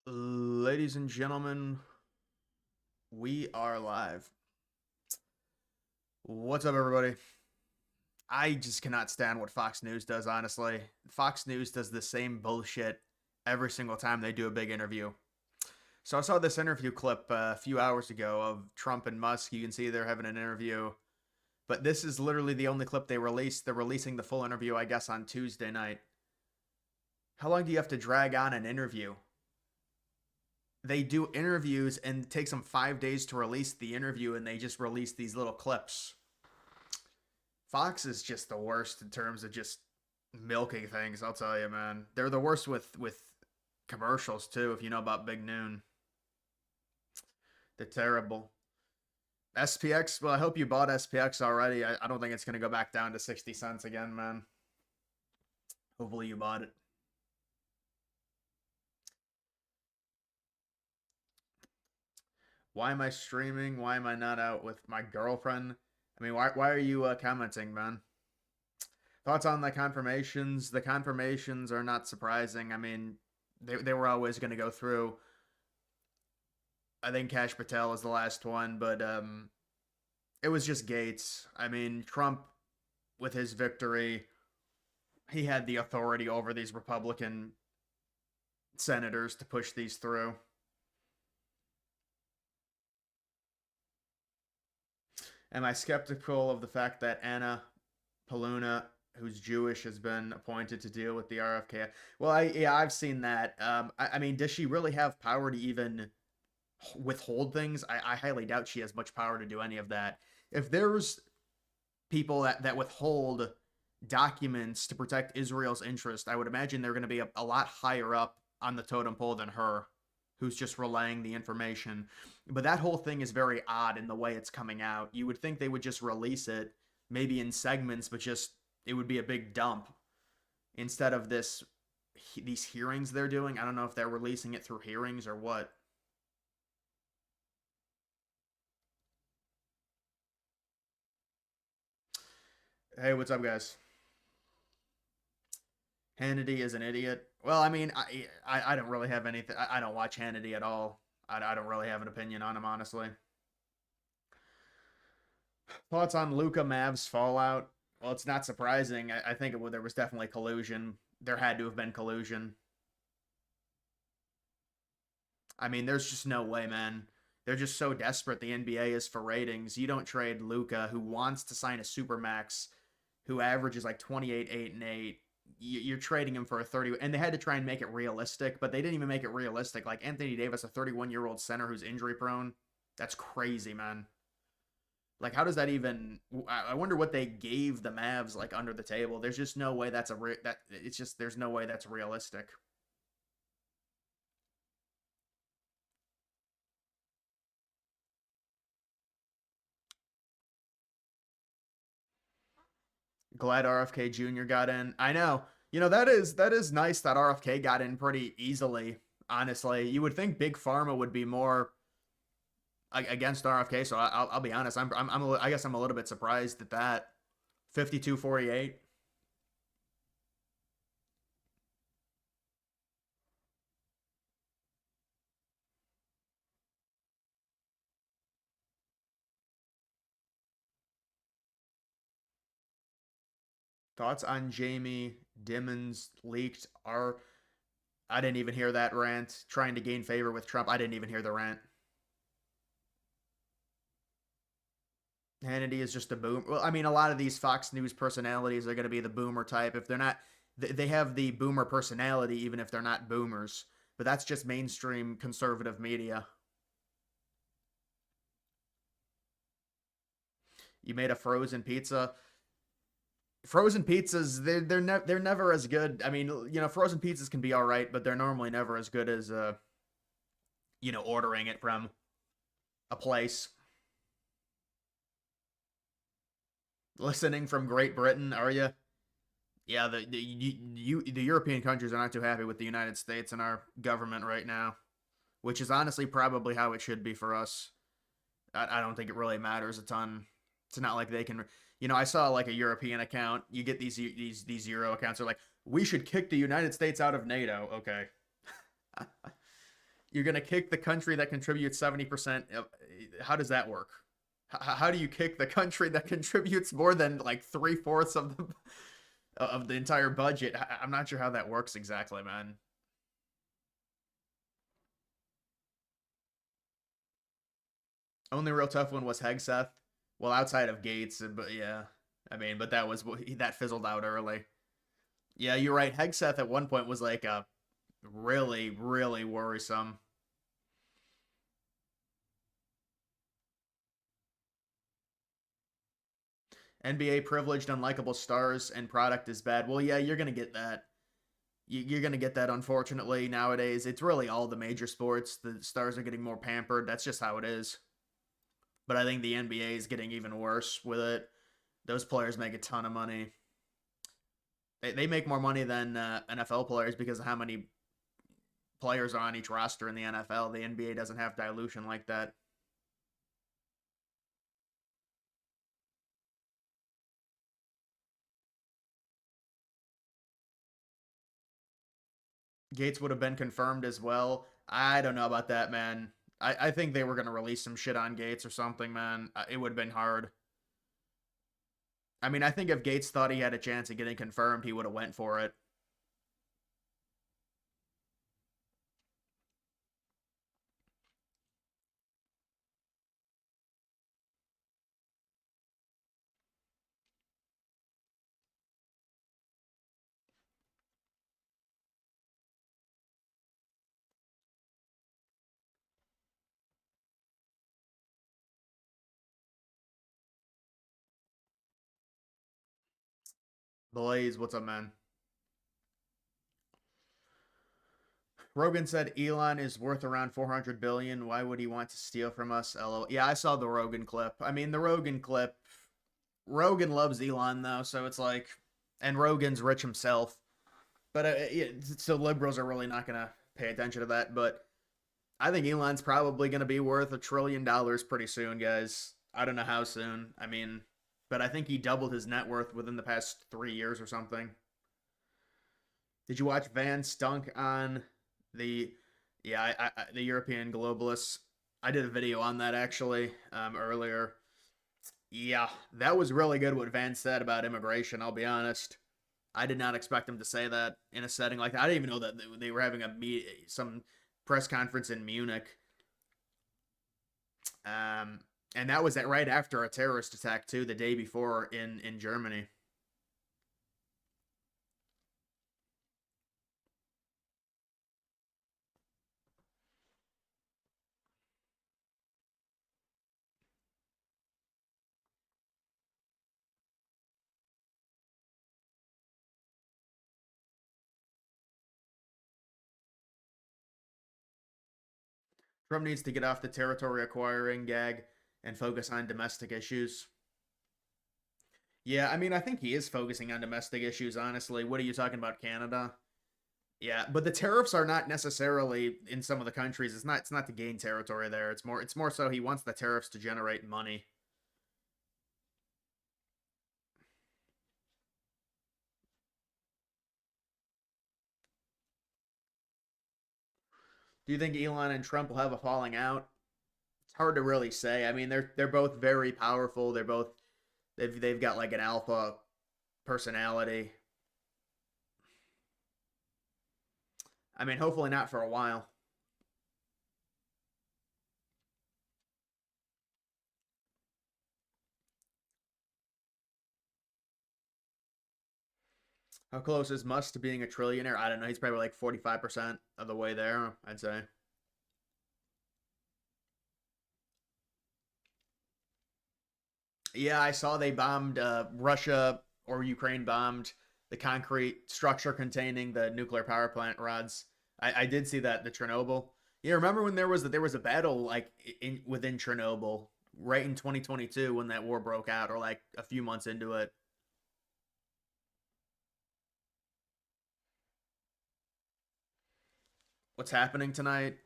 Ladies and gentlemen, we are live. What's up, everybody? I just cannot stand what Fox News does, honestly. Fox News does the same bullshit every single time they do a big interview. So I saw this interview clip a few hours ago of Trump and Musk. You can see they're having an interview, but this is literally the only clip they released. They're releasing the full interview, I guess, on Tuesday night. How long do you have to drag on an interview? They do interviews and it takes them 5 days to release the interview, and they just release these little clips. Fox is just the worst in terms of just milking things. I'll tell you, man. They're the worst with commercials too. If you know about Big Noon, they're terrible. SPX. Well, I hope you bought SPX already. I don't think it's gonna go back down to 60 cents again, man. Hopefully you bought it. Why am I streaming? Why am I not out with my girlfriend? I mean, why are you commenting, man? Thoughts on the confirmations? The confirmations are not surprising. I mean, they were always going to go through. I think Kash Patel is the last one, but it was just Gates. I mean, Trump, with his victory, he had the authority over these Republican senators to push these through. Am I skeptical of the fact that Anna Paluna, who's Jewish, has been appointed to deal with the RFK? Well, I've seen that. I mean, does she really have power to even withhold things? I highly doubt she has much power to do any of that. If there's people that withhold documents to protect Israel's interest, I would imagine they're going to be a lot higher up on the totem pole than her, who's just relaying the information. But that whole thing is very odd in the way it's coming out. You would think they would just release it, maybe in segments, but just it would be a big dump instead of these hearings they're doing. I don't know if they're releasing it through hearings or what. Hey, what's up, guys? Hannity is an idiot. Well, I mean, I don't really have anything. I don't watch Hannity at all. I don't really have an opinion on him, honestly. Thoughts on Luca Mavs fallout? Well, it's not surprising. I think there was definitely collusion. There had to have been collusion. I mean, there's just no way, man. They're just so desperate. The NBA is for ratings. You don't trade Luca, who wants to sign a supermax, who averages like 28, 8, and 8. You're trading him for a 30, and they had to try and make it realistic, but they didn't even make it realistic. Like Anthony Davis, a 31-year-old center who's injury prone. That's crazy, man. Like, how does that even? I wonder what they gave the Mavs like under the table. There's just no way that it's just there's no way that's realistic. Glad RFK Jr. got in. I know. You know that is nice that RFK got in pretty easily. Honestly, you would think Big Pharma would be more against RFK. So I'll be honest. I guess I'm a little bit surprised at that. 52-48. Thoughts on Jamie Dimmon's leaked are I didn't even hear that rant. Trying to gain favor with Trump. I didn't even hear the rant. Hannity is just a boom. Well, I mean, a lot of these Fox News personalities are going to be the boomer type. If they're not, they have the boomer personality, even if they're not boomers. But that's just mainstream conservative media. You made a frozen pizza. Frozen pizzas, they're never as good. I mean, frozen pizzas can be all right, but they're normally never as good as ordering it from a place. Listening from Great Britain, are you? Yeah, the European countries are not too happy with the United States and our government right now, which is honestly probably how it should be for us. I don't think it really matters a ton. It's not like they can. I saw like a European account. You get these Euro accounts. Are like, we should kick the United States out of NATO. Okay. You're gonna kick the country that contributes 70%. How does that work? How do you kick the country that contributes more than like 3/4 of the entire budget? I'm not sure how that works exactly, man. Only real tough one was Hegseth. Well, outside of Gates, but yeah, I mean, but that fizzled out early. Yeah, you're right. Hegseth at one point was like a really, really worrisome. NBA privileged, unlikable stars, and product is bad. Well, yeah, you're gonna get that. You're gonna get that. Unfortunately, nowadays, it's really all the major sports. The stars are getting more pampered. That's just how it is. But I think the NBA is getting even worse with it. Those players make a ton of money. They make more money than NFL players because of how many players are on each roster in the NFL. The NBA doesn't have dilution like that. Gates would have been confirmed as well. I don't know about that, man. I think they were going to release some shit on Gates or something, man. It would have been hard. I mean, I think if Gates thought he had a chance of getting confirmed, he would have went for it. Blaze, what's up, man? Rogan said Elon is worth around 400 billion. Why would he want to steal from us? LO. Yeah, I saw the Rogan clip. I mean, the Rogan clip. Rogan loves Elon though, so it's like, and Rogan's rich himself. But yeah, so liberals are really not gonna pay attention to that. But I think Elon's probably gonna be worth $1 trillion pretty soon, guys. I don't know how soon. I mean, but I think he doubled his net worth within the past 3 years or something. Did you watch Van Stunk on the yeah the European globalists? I did a video on that actually earlier. Yeah, that was really good what Van said about immigration. I'll be honest. I did not expect him to say that in a setting like that. I didn't even know that they were having some press conference in Munich. Um, and that was right after a terrorist attack too, the day before in Germany. Trump needs to get off the territory acquiring gag and focus on domestic issues. Yeah, I mean, I think he is focusing on domestic issues, honestly. What are you talking about, Canada? Yeah, but the tariffs are not necessarily in some of the countries. It's not to gain territory there. It's more so he wants the tariffs to generate money. Do you think Elon and Trump will have a falling out? It's hard to really say. I mean, they're both very powerful. They've got like an alpha personality. I mean, hopefully not for a while. How close is Musk to being a trillionaire? I don't know. He's probably like 45% of the way there, I'd say. Yeah, I saw they bombed Russia or Ukraine bombed the concrete structure containing the nuclear power plant rods. I did see that the Chernobyl. Yeah, remember when there was a battle like within Chernobyl right in 2022 when that war broke out, or like a few months into it. What's happening tonight?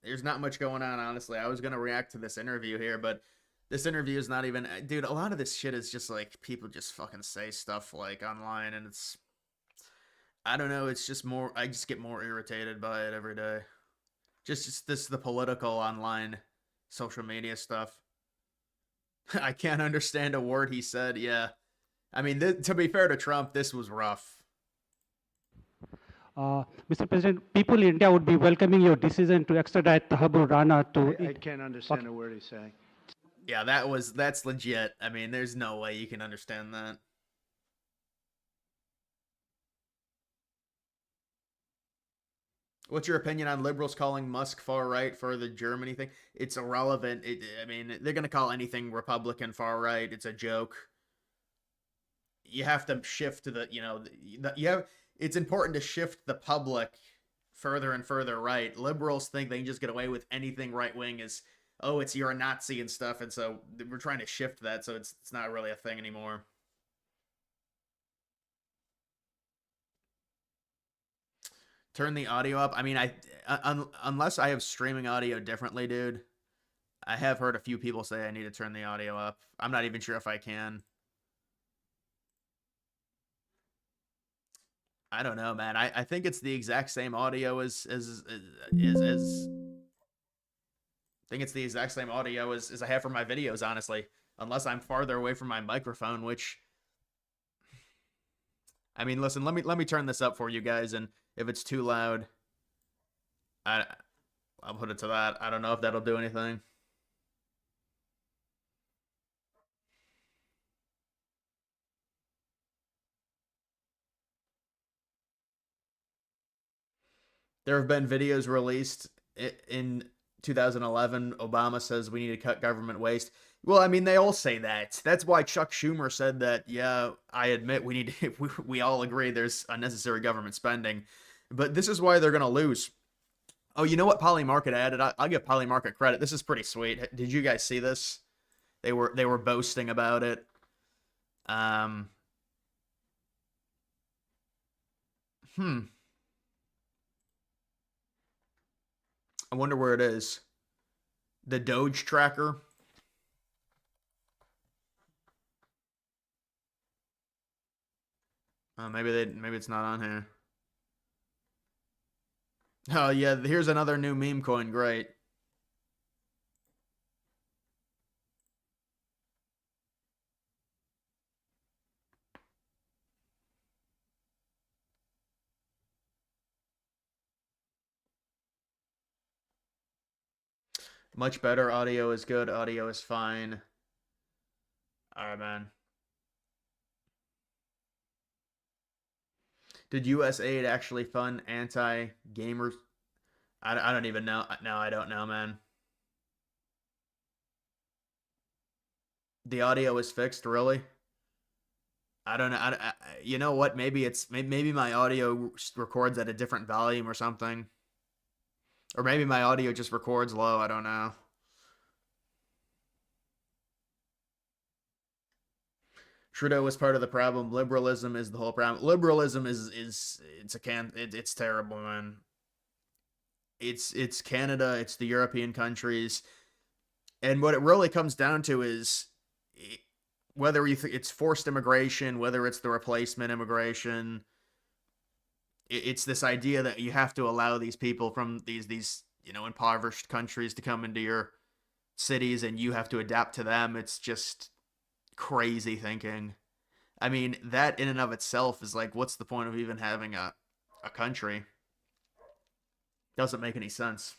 There's not much going on, honestly. I was gonna react to this interview here, but this interview is not even. Dude, a lot of this shit is just like people just fucking say stuff like online, and it's. I don't know. It's just more. I just get more irritated by it every day. Just this the political online social media stuff. I can't understand a word he said. Yeah. I mean, to be fair to Trump, this was rough. Mr. President, people in India would be welcoming your decision to extradite Tahabur Rana to I can't understand a word he's saying. Yeah, that's legit. I mean, there's no way you can understand that. What's your opinion on liberals calling Musk far right for the Germany thing? It's irrelevant. I mean, they're gonna call anything Republican far right. It's a joke. You have to shift to you have. It's important to shift the public further and further right. Liberals think they can just get away with anything right wing is, oh, it's you're a Nazi and stuff, and so we're trying to shift that so it's not really a thing anymore. Turn the audio up. I mean, unless I have streaming audio differently, dude. I have heard a few people say I need to turn the audio up. I'm not even sure if I can. I don't know, man. I think it's the exact same audio as I think it's the exact same audio as I have for my videos, honestly. Unless I'm farther away from my microphone, which I mean, listen, let me turn this up for you guys, and if it's too loud, I I'll put it to that. I don't know if that'll do anything. There have been videos released in 2011. Obama says we need to cut government waste. Well, I mean, they all say that. That's why Chuck Schumer said that, yeah, I admit we need to, we all agree there's unnecessary government spending. But this is why they're going to lose. Oh, you know what Polymarket added? I'll give Polymarket credit. This is pretty sweet. Did you guys see this? They were boasting about it. Um, hmm. I wonder where it is. The Doge tracker. Maybe it's not on here. Oh yeah, here's another new meme coin. Great. Much better. Audio is good. Audio is fine. All right, man. Did U.S. aid actually fund anti-gamers? I don't even know. No, I don't know, man. The audio is fixed, really? I don't know. You know what? Maybe my audio records at a different volume or something, or maybe my audio just records low. I don't know. Trudeau was part of the problem. Liberalism is the whole problem. Liberalism is it's terrible, man. It's Canada, it's the European countries, and what it really comes down to is whether it's forced immigration, whether it's the replacement immigration. It's this idea that you have to allow these people from these impoverished countries to come into your cities, and you have to adapt to them. It's just crazy thinking. I mean, that in and of itself is like, what's the point of even having a country? Doesn't make any sense.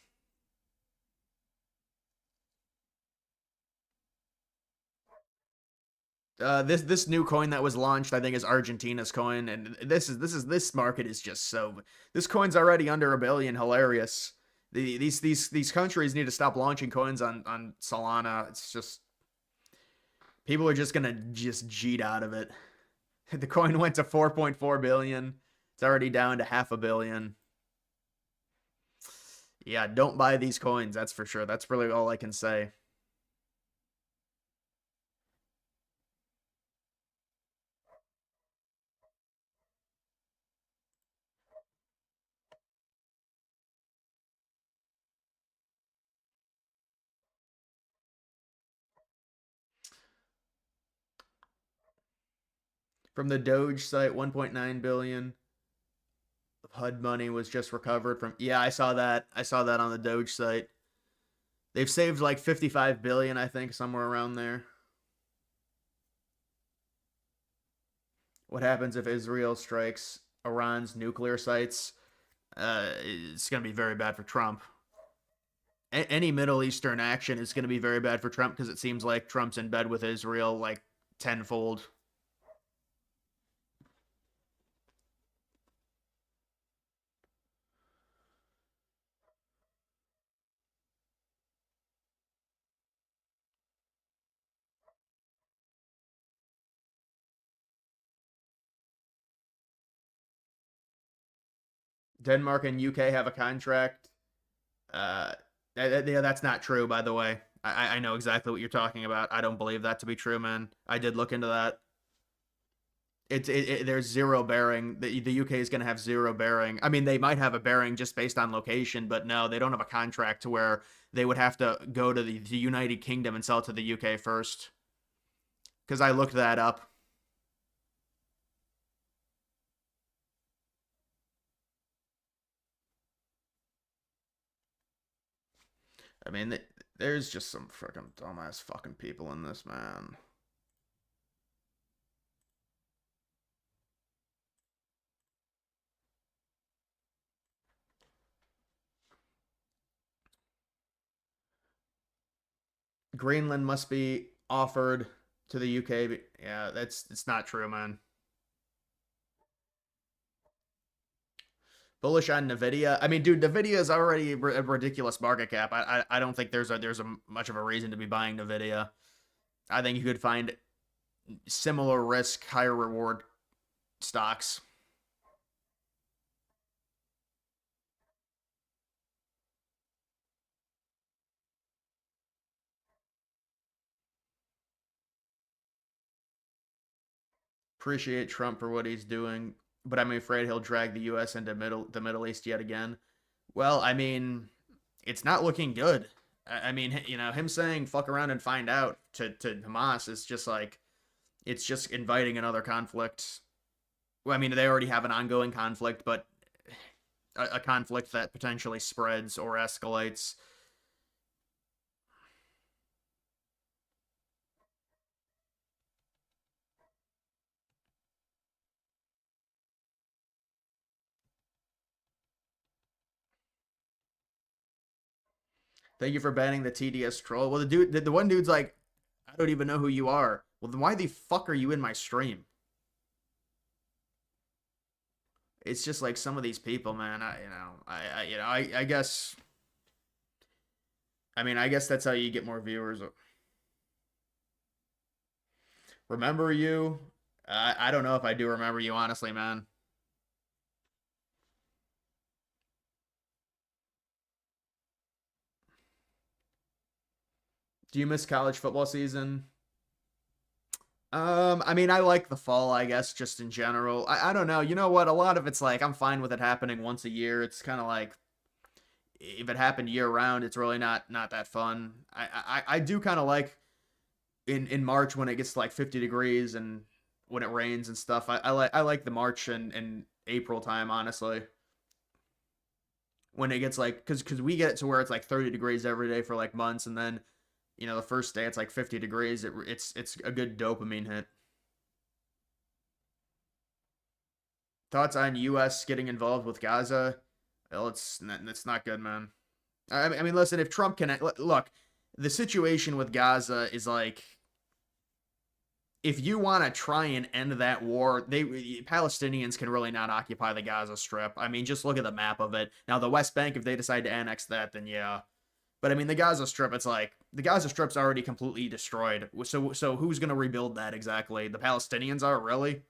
This new coin that was launched, I think, is Argentina's coin, and this market is just so. This coin's already under a billion. Hilarious. These countries need to stop launching coins on Solana. It's just people are just gonna just cheat out of it. The coin went to 4.4 billion. It's already down to half a billion. Yeah, don't buy these coins. That's for sure. That's really all I can say. From the Doge site, 1.9 billion. HUD money was just recovered from. Yeah, I saw that. I saw that on the Doge site. They've saved like 55 billion, I think, somewhere around there. What happens if Israel strikes Iran's nuclear sites? It's going to be very bad for Trump. Any Middle Eastern action is going to be very bad for Trump because it seems like Trump's in bed with Israel like tenfold. Denmark and UK have a contract. Uh, yeah, that's not true, by the way. I know exactly what you're talking about. I don't believe that to be true, man. I did look into that. There's zero bearing. The UK is going to have zero bearing. I mean, they might have a bearing just based on location, but no, they don't have a contract to where they would have to go to the United Kingdom and sell to the UK first. Because I looked that up. I mean, there's just some freaking dumbass fucking people in this, man. Greenland must be offered to the UK. But yeah, it's not true, man. Bullish on Nvidia. I mean, dude, Nvidia is already a ridiculous market cap. I don't think there's a much of a reason to be buying Nvidia. I think you could find similar risk, higher reward stocks. Appreciate Trump for what he's doing, but I'm afraid he'll drag the U.S. into the Middle East yet again. Well, I mean, it's not looking good. I mean, you know, him saying "fuck around and find out" to Hamas is just like it's just inviting another conflict. Well, I mean, they already have an ongoing conflict, but a conflict that potentially spreads or escalates. Thank you for banning the TDS troll. Well, the one dude's like, I don't even know who you are. Well, then why the fuck are you in my stream? It's just like some of these people, man. I guess. I mean, I guess that's how you get more viewers. Remember you? I don't know if I do remember you, honestly, man. Do you miss college football season? I mean, I like the fall, I guess, just in general. I don't know. You know what? A lot of it's like I'm fine with it happening once a year. It's kind of like if it happened year round, it's really not that fun. I do kind of like in March when it gets to like 50 degrees and when it rains and stuff. I like the March and April time, honestly. When it gets like because we get it to where it's like 30 degrees every day for like months, and then the first day it's like 50 degrees. It's a good dopamine hit. Thoughts on U.S. getting involved with Gaza? Well, it's not good, man. I mean, listen, if Trump can look, the situation with Gaza is like if you want to try and end that war, Palestinians can really not occupy the Gaza Strip. I mean, just look at the map of it. Now, the West Bank, if they decide to annex that, then yeah. But I mean, the Gaza Strip, it's like the Gaza Strip's already completely destroyed. So who's gonna rebuild that exactly? The Palestinians are really.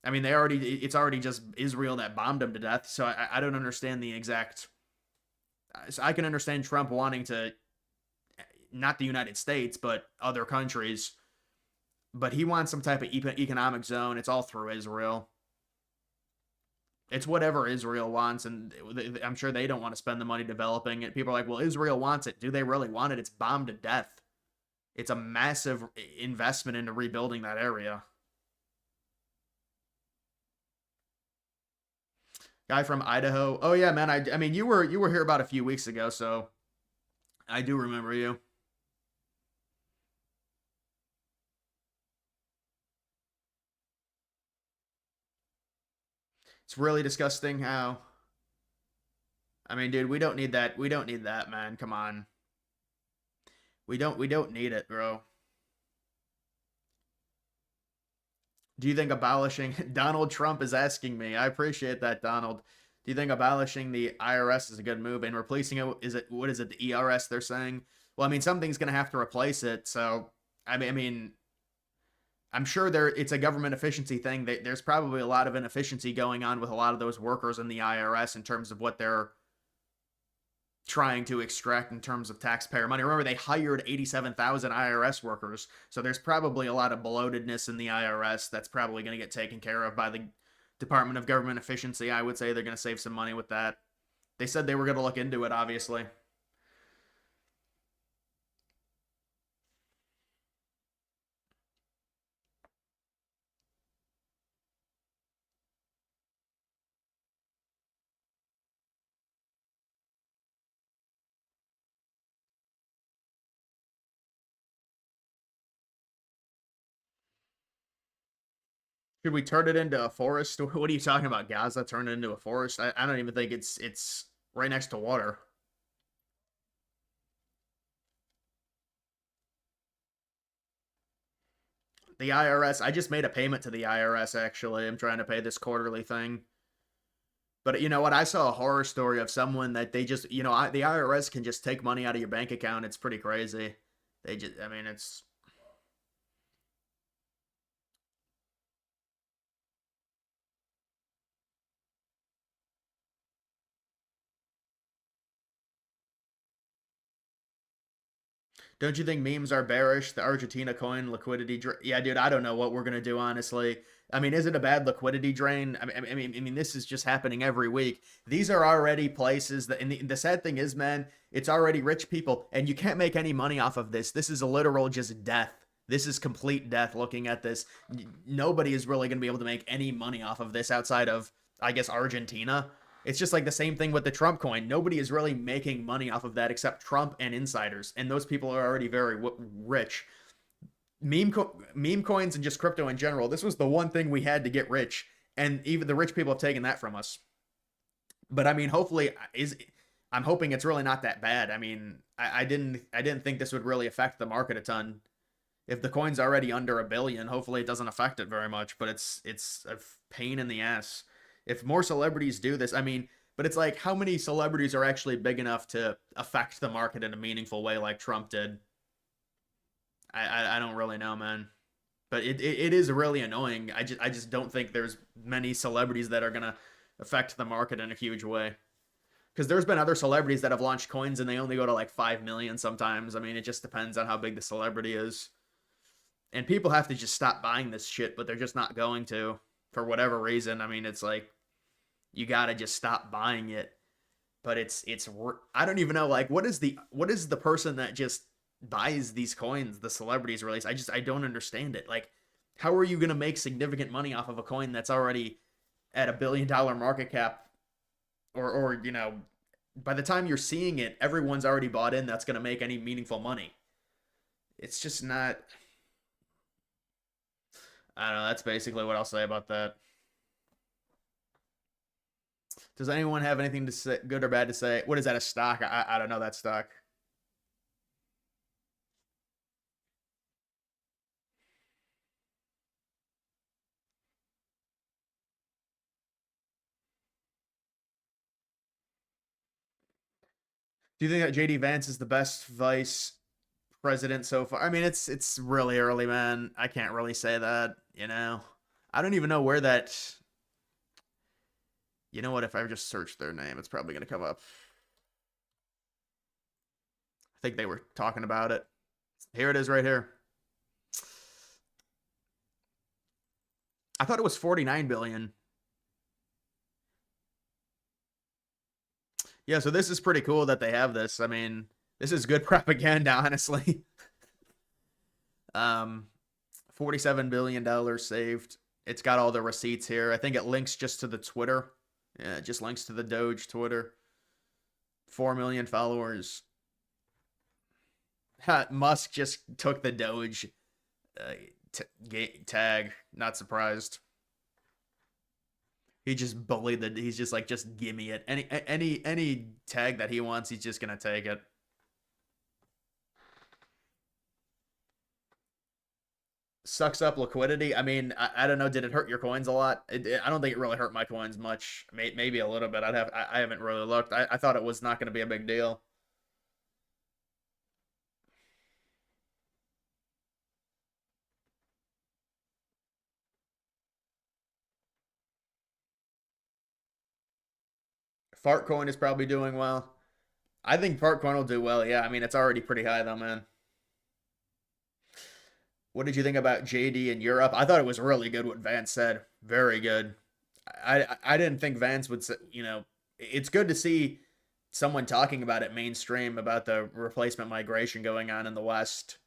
I mean, it's already just Israel that bombed them to death. So I don't understand the exact. So I can understand Trump wanting to, not the United States, but other countries. But he wants some type of economic zone. It's all through Israel. It's whatever Israel wants, and I'm sure they don't want to spend the money developing it. People are like, well, Israel wants it. Do they really want it? It's bombed to death. It's a massive investment into rebuilding that area. Guy from Idaho. Oh yeah, man. I mean, you were here about a few weeks ago, so I do remember you. It's really disgusting how. I mean, dude, we don't need that. We don't need that, man. Come on. We don't need it, bro. Do you think abolishing Donald Trump is asking me? I appreciate that, Donald. Do you think abolishing the IRS is a good move and replacing it is it what is it, the ERS they're saying? Well, I mean something's going to have to replace it. So, I mean I'm sure it's a government efficiency thing. There's probably a lot of inefficiency going on with a lot of those workers in the IRS in terms of what they're trying to extract in terms of taxpayer money. Remember, they hired 87,000 IRS workers, so there's probably a lot of bloatedness in the IRS that's probably going to get taken care of by the Department of Government Efficiency. I would say they're going to save some money with that. They said they were going to look into it, obviously. Should we turn it into a forest? What are you talking about? Gaza turn it into a forest? I don't even think it's right next to water. The IRS, I just made a payment to the IRS actually. I'm trying to pay this quarterly thing. But you know what? I saw a horror story of someone that they just, the IRS can just take money out of your bank account. It's pretty crazy. They just, I mean, it's. Don't you think memes are bearish? The Argentina coin liquidity yeah, dude, I don't know what we're gonna do honestly. I mean, is it a bad liquidity drain? I mean, this is just happening every week. These are already places that, and the sad thing is, man, it's already rich people, and you can't make any money off of this. This is a literal just death. This is complete death. Looking at this, nobody is really gonna be able to make any money off of this outside of, I guess, Argentina. It's just like the same thing with the Trump coin. Nobody is really making money off of that except Trump and insiders, and those people are already very rich. Meme coins and just crypto in general. This was the one thing we had to get rich, and even the rich people have taken that from us. But I mean, hopefully, I'm hoping it's really not that bad. I mean, I didn't think this would really affect the market a ton. If the coin's already under a billion, hopefully it doesn't affect it very much. But it's a pain in the ass. If more celebrities do this, I mean, but it's like how many celebrities are actually big enough to affect the market in a meaningful way like Trump did? I don't really know, man. But it is really annoying. I just don't think there's many celebrities that are gonna affect the market in a huge way. Because there's been other celebrities that have launched coins and they only go to like 5 million sometimes. I mean, it just depends on how big the celebrity is. And people have to just stop buying this shit, but they're just not going to for whatever reason. I mean, it's like you gotta just stop buying it. But it's I don't even know, like, what is the person that just buys these coins the celebrities release? I don't understand it. Like, how are you gonna make significant money off of a coin that's already at $1 billion market cap? Or by the time you're seeing it, everyone's already bought in that's gonna make any meaningful money. It's just not. I don't know. That's basically what I'll say about that. Does anyone have anything to say, good or bad to say? What is that, a stock? I don't know that stock. Do you think that JD Vance is the best vice president so far? I mean, it's really early, man. I can't really say that, I don't even know where that. You know what? If I just search their name, it's probably going to come up. I think they were talking about it. Here it is right here. I thought it was 49 billion. Yeah, so this is pretty cool that they have this. I mean, this is good propaganda, honestly. 47 billion dollars saved. It's got all the receipts here. I think it links just to the Twitter Yeah, just links to the Doge Twitter. 4 million followers. Musk just took the Doge uh, tag. Not surprised. He just bullied the. He's just like, just give me it. Any tag that he wants, he's just gonna take it. Sucks up liquidity. I mean, I don't know. Did it hurt your coins a lot? I don't think it really hurt my coins much. Maybe a little bit. I haven't really looked. I thought it was not going to be a big deal. Fart coin is probably doing well. I think fart coin will do well. Yeah, I mean, it's already pretty high though, man. What did you think about JD in Europe? I thought it was really good what Vance said. Very good. I didn't think Vance would say, it's good to see someone talking about it mainstream about the replacement migration going on in the West.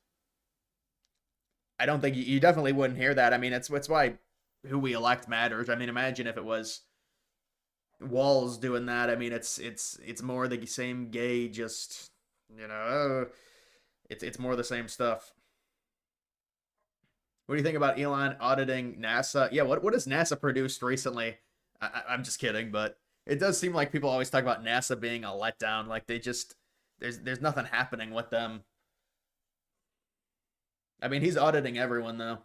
I don't think you definitely wouldn't hear that. I mean, it's why who we elect matters. I mean, imagine if it was Walls doing that. I mean, it's more the same gay, just it's more the same stuff. What do you think about Elon auditing NASA? Yeah, what has NASA produced recently? I'm just kidding, but it does seem like people always talk about NASA being a letdown. Like they just there's nothing happening with them. I mean, he's auditing everyone though.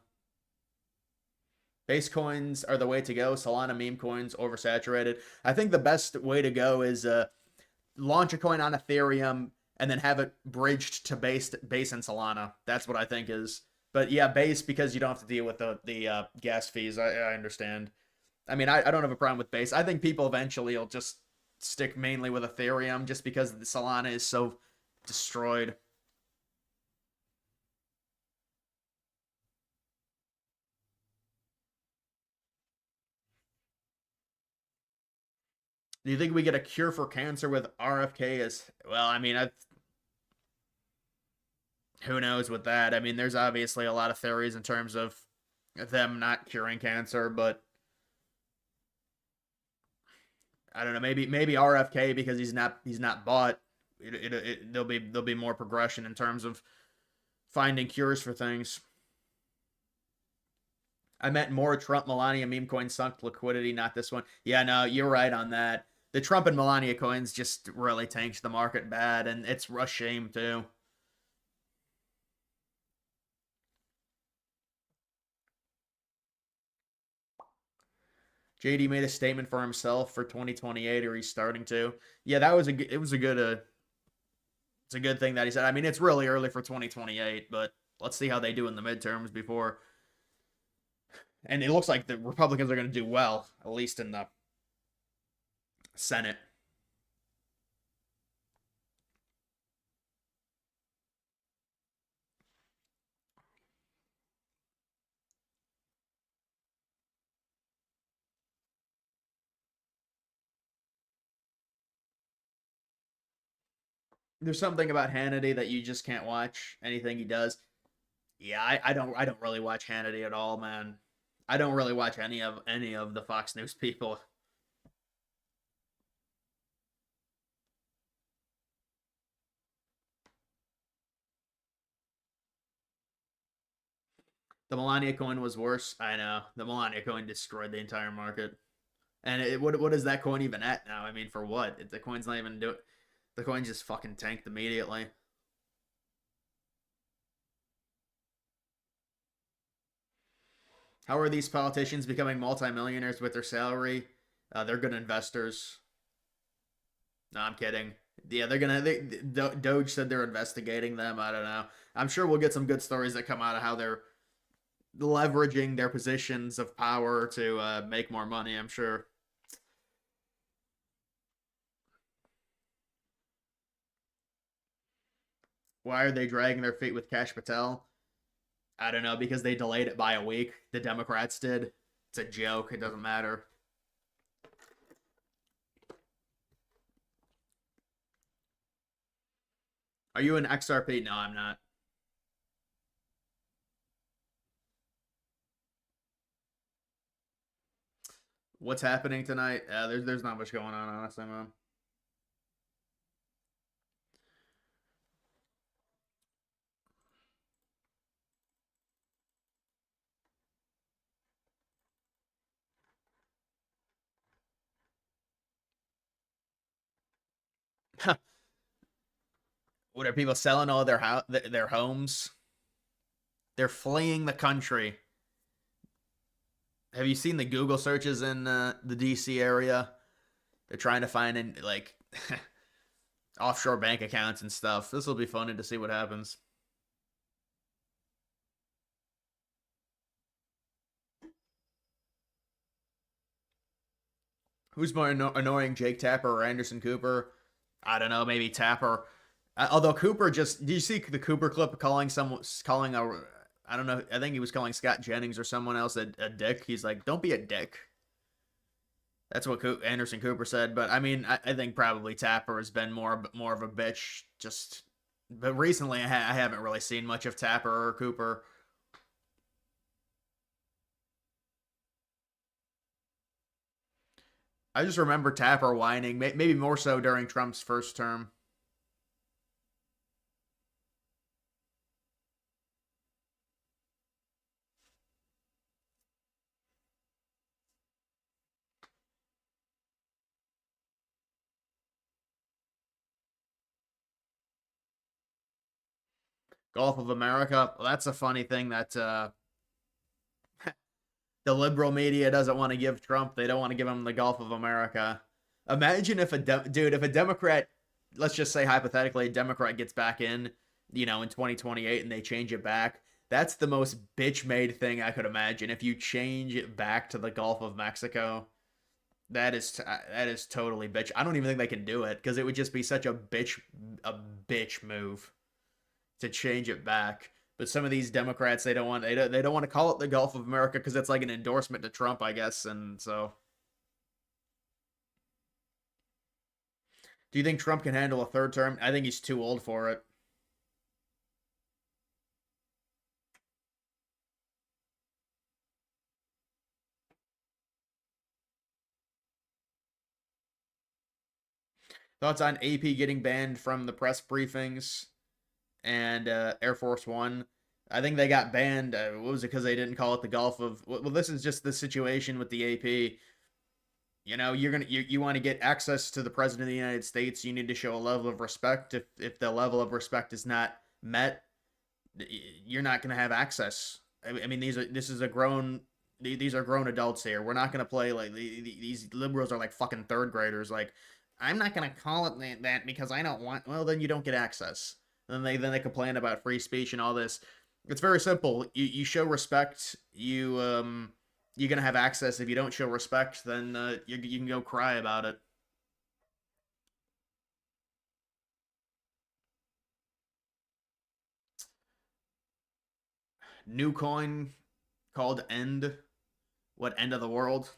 Base coins are the way to go. Solana meme coins oversaturated. I think the best way to go is launch a coin on Ethereum and then have it bridged to base in Solana. That's what I think is. But yeah, base because you don't have to deal with the gas fees. I understand. I mean, I don't have a problem with base. I think people eventually will just stick mainly with Ethereum just because the Solana is so destroyed. Do you think we get a cure for cancer with RFK as well? I mean, who knows with that? I mean, there's obviously a lot of theories in terms of them not curing cancer, but I don't know. Maybe RFK because he's not bought. There'll be more progression in terms of finding cures for things. I meant more Trump Melania meme coin sunk liquidity, not this one. Yeah, no, you're right on that. The Trump and Melania coins just really tanked the market bad, and it's a shame too. JD made a statement for himself for 2028, or he's starting to. Yeah, that was it was a good it's a good thing that he said. I mean, it's really early for 2028, but let's see how they do in the midterms before. And it looks like the Republicans are going to do well, at least in the Senate. There's something about Hannity that you just can't watch anything he does. Yeah, I don't really watch Hannity at all, man. I don't really watch any of the Fox News people. The Melania coin was worse. I know. The Melania coin destroyed the entire market. And what is that coin even at now? I mean, for what? The coin's not even doing. The coin just fucking tanked immediately. How are these politicians becoming multimillionaires with their salary? They're good investors. No, I'm kidding. Yeah, they're gonna. Doge said they're investigating them. I don't know. I'm sure we'll get some good stories that come out of how they're leveraging their positions of power to make more money. I'm sure. Why are they dragging their feet with Cash Patel? I don't know, because they delayed it by a week. The Democrats did. It's a joke. It doesn't matter. Are you an XRP? No, I'm not. What's happening tonight? There's not much going on, honestly, man. What are people selling all their homes? They're fleeing the country. Have you seen the Google searches in the DC area? They're trying to find in like offshore bank accounts and stuff. This will be funny to see what happens. Who's more annoying, Jake Tapper or Anderson Cooper? I don't know, maybe Tapper. Although Cooper just, did you see the Cooper clip calling a, I don't know, I think he was calling Scott Jennings or someone else a dick. He's like, don't be a dick. That's what Anderson Cooper said. But I mean, I think probably Tapper has been more of a bitch. Just, but recently I haven't really seen much of Tapper or Cooper. I just remember Tapper whining, maybe more so during Trump's first term. Gulf of America. Well, that's a funny thing that the liberal media doesn't want to give Trump. They don't want to give him the Gulf of America. Imagine if if a Democrat, let's just say hypothetically, a Democrat gets back in, in 2028 and they change it back. That's the most bitch made thing I could imagine. If you change it back to the Gulf of Mexico, that is totally bitch. I don't even think they can do it because it would just be such a bitch move to change it back. But some of these Democrats, they don't want to call it the Gulf of America because it's like an endorsement to Trump, I guess. And so, do you think Trump can handle a third term? I think he's too old for it. Thoughts on AP getting banned from the press briefings and Air Force One? I think they got banned. What was it? Because they didn't call it the Gulf of. Well, this is just the situation with the AP. You want to get access to the president of the United States, you need to show a level of respect. If the level of respect is not met, you're not going to have access. I mean, these are grown adults here. We're not going to play like these liberals are like fucking third graders. Like, I'm not going to call it that because I don't want. Well, then you don't get access. Then they complain about free speech and all this. It's very simple. You show respect. You're gonna have access. If you don't show respect, then you can go cry about it. New coin called End. What, End of the World?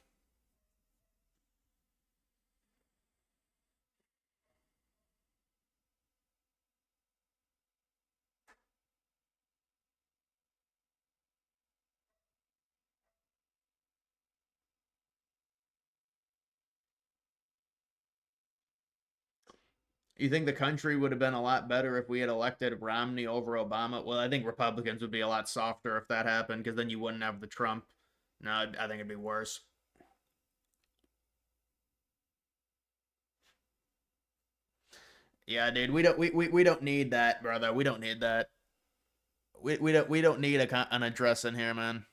You think the country would have been a lot better if we had elected Romney over Obama? Well, I think Republicans would be a lot softer if that happened because then you wouldn't have the Trump. No, I think it'd be worse. Yeah, dude, we don't need that, brother. We don't need that. We don't need an address in here, man.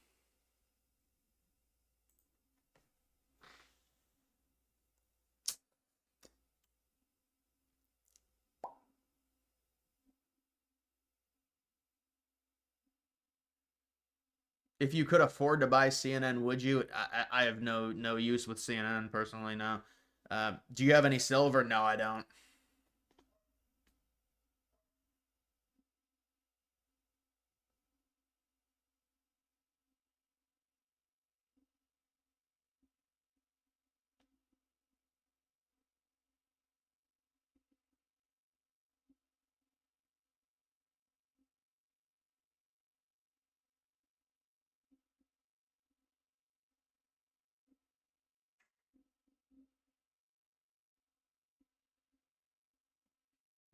If you could afford to buy CNN, would you? I have no use with CNN personally now. Do you have any silver? No, I don't.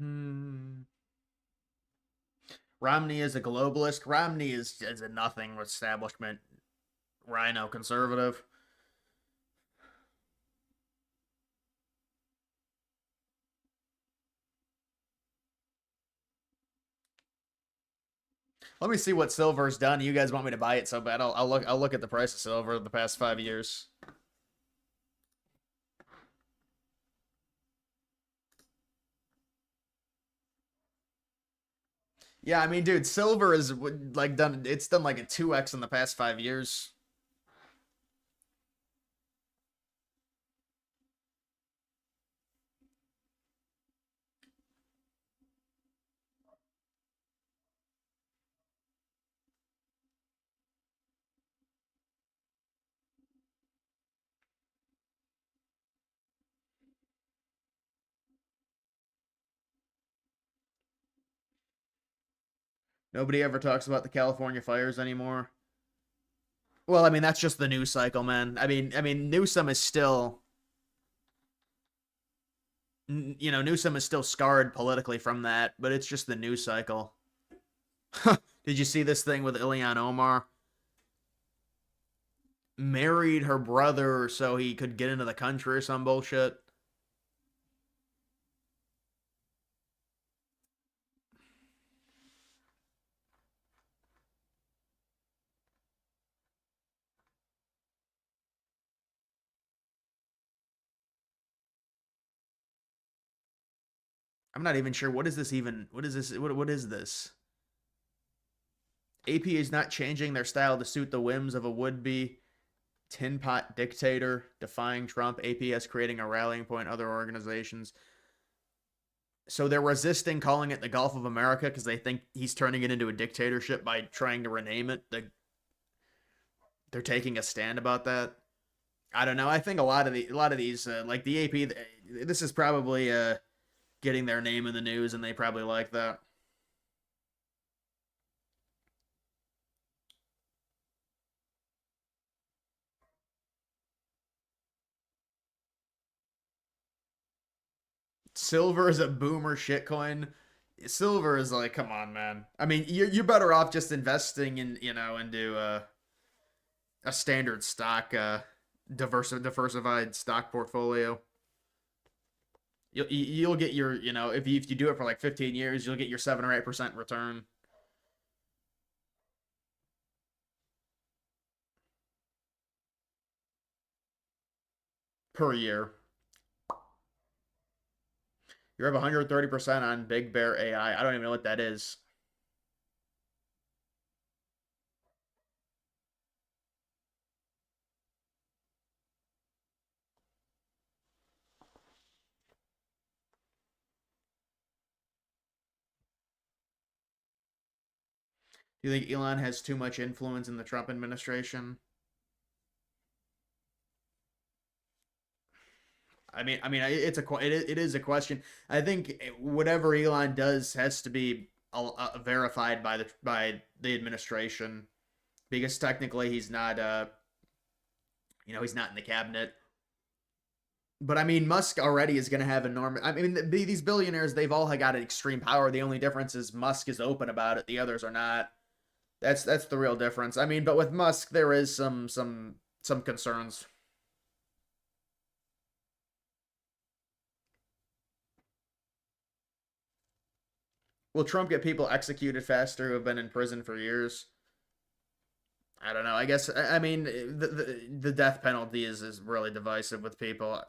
Hmm. Romney is a globalist. Romney is a nothing establishment rhino conservative. Let me see what silver's done. You guys want me to buy it so bad? I'll look. I'll look at the price of silver the past 5 years. Yeah, I mean, dude, silver is like done. It's done like a 2x in the past 5 years. Nobody ever talks about the California fires anymore. Well, I mean, that's just the news cycle, man. I mean, Newsom is still, Newsom is still scarred politically from that, but it's just the news cycle. Did you see this thing with Ilhan Omar? Married her brother so he could get into the country or some bullshit. I'm not even sure what is this even. What is this? What is this? AP is not changing their style to suit the whims of a would-be tin pot dictator defying Trump. APS creating a rallying point. Other organizations. So they're resisting calling it the Gulf of America because they think he's turning it into a dictatorship by trying to rename it. They're taking a stand about that. I don't know. I think a lot of these like the AP, this is probably getting their name in the news, and they probably like that. Silver is a boomer shitcoin. Silver is like, come on, man. I mean, you're better off just investing in into a standard stock, diversified stock portfolio. You'll get your if you do it for like 15 years, you'll get your 7 or 8% return per year. You're up 130% on Big Bear AI. I don't even know what that is. Do you think Elon has too much influence in the Trump administration? It's it is a question. I think whatever Elon does has to be verified by the administration because technically he's not he's not in the cabinet. But I mean, Musk already is going to have enormous. I mean, these billionaires, they've all got extreme power. The only difference is Musk is open about it; the others are not. That's the real difference. I mean, but with Musk, there is some concerns. Will Trump get people executed faster who have been in prison for years? I don't know. I guess I mean the death penalty is really divisive with people.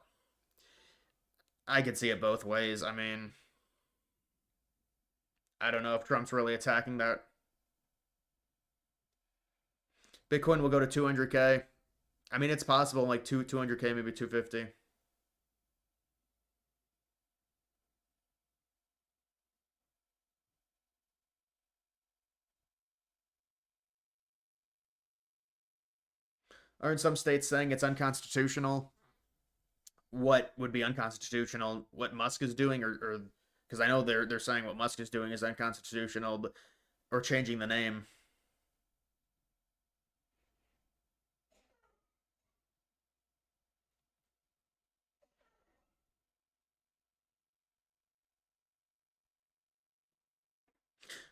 I could see it both ways. I mean, I don't know if Trump's really attacking that. Bitcoin will go to 200K. I mean, it's possible like 200K, maybe 250. Aren't some states saying it's unconstitutional? What would be unconstitutional? What Musk is doing, or because I know they're saying what Musk is doing is unconstitutional, but or changing the name.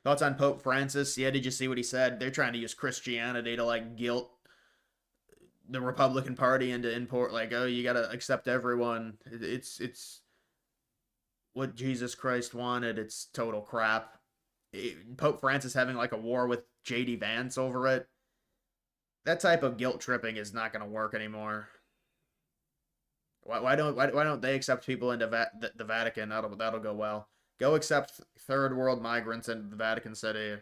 Thoughts on Pope Francis? Yeah, did you see what he said? They're trying to use Christianity to like guilt the Republican Party into import like, oh, you gotta accept everyone. It's what Jesus Christ wanted. It's total crap. Pope Francis having like a war with JD Vance over it. That type of guilt tripping is not going to work anymore. Why don't they accept people into the Vatican? That'll go well. Go accept third world migrants into the Vatican City.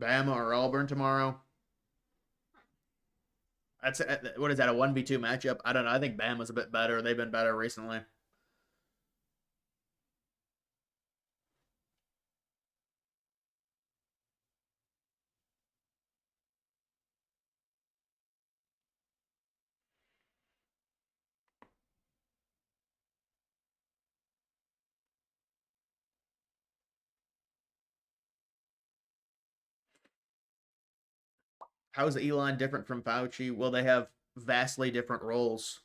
Bama or Auburn tomorrow. That's what is that, a 1v2 matchup? I don't know. I think Bama's a bit better. They've been better recently. How is Elon different from Fauci? Well, they have vastly different roles.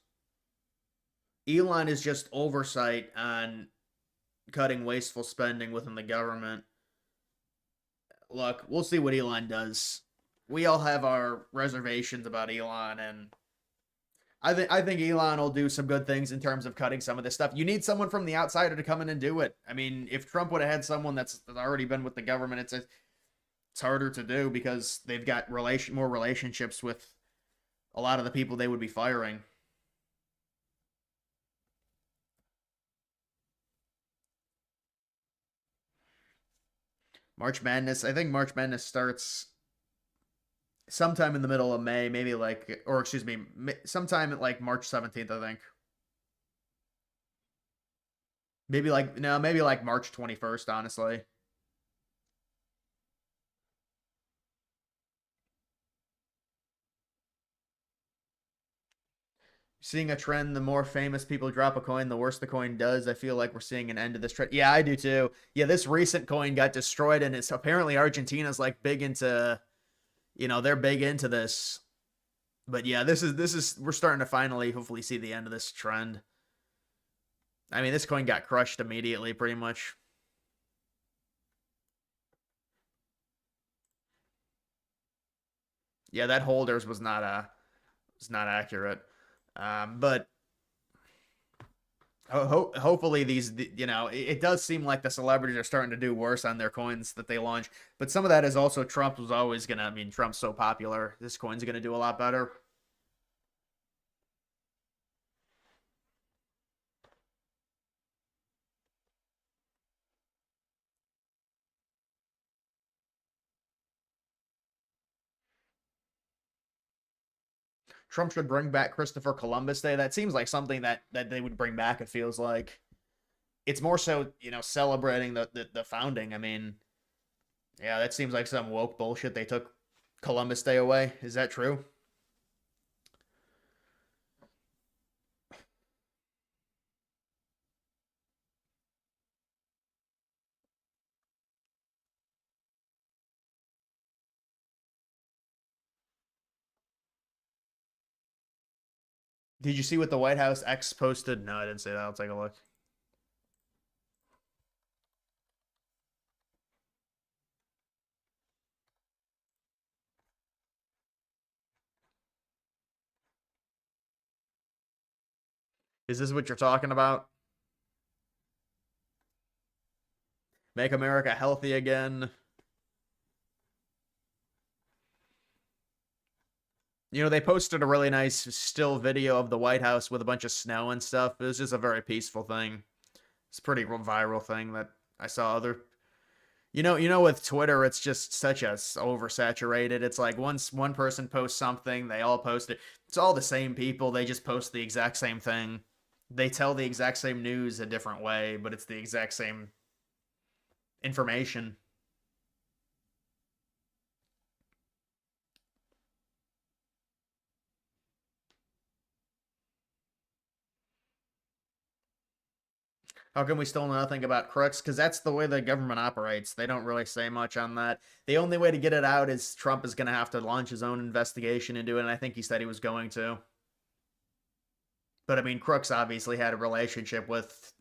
Elon is just oversight on cutting wasteful spending within the government. Look, we'll see what Elon does. We all have our reservations about Elon, and I think Elon will do some good things in terms of cutting some of this stuff. You need someone from the outsider to come in and do it. I mean, if Trump would have had someone that's already been with the government, it's harder to do because they've got more relationships with a lot of the people they would be firing. March Madness. I think March Madness starts sometime in the middle of May, maybe like, or excuse me, sometime at like March 17th, I think. Maybe like, no, maybe like March 21st, honestly. Seeing a trend, the more famous people drop a coin, the worse the coin does. I feel like we're seeing an end to this trend. Yeah, I do too. Yeah, this recent coin got destroyed, and it's apparently Argentina's like big into, they're big into this. But yeah, this is we're starting to finally hopefully see the end of this trend. I mean, this coin got crushed immediately, pretty much. Yeah, that holders was not accurate. But hopefully these, it does seem like the celebrities are starting to do worse on their coins that they launch. But some of that is also Trump was always gonna. I mean, Trump's so popular, this coin's gonna do a lot better. Trump should bring back Christopher Columbus Day. That seems like something that they would bring back. It feels like it's more so celebrating the founding. I mean, yeah, that seems like some woke bullshit. They took Columbus Day away. Is that true? Did you see what the White House X posted? No, I didn't say that. I'll take a look. Is this what you're talking about? Make America healthy again. They posted a really nice still video of the White House with a bunch of snow and stuff. It was just a very peaceful thing. It's a pretty viral thing that I saw other. With Twitter, it's just such a oversaturated. It's like once one person posts something, they all post it. It's all the same people. They just post the exact same thing. They tell the exact same news a different way, but it's the exact same information. How come we still know nothing about crooks? Because that's the way the government operates. They don't really say much on that. The only way to get it out is Trump is going to have to launch his own investigation into it, and I think he said he was going to. But I mean, crooks obviously had a relationship with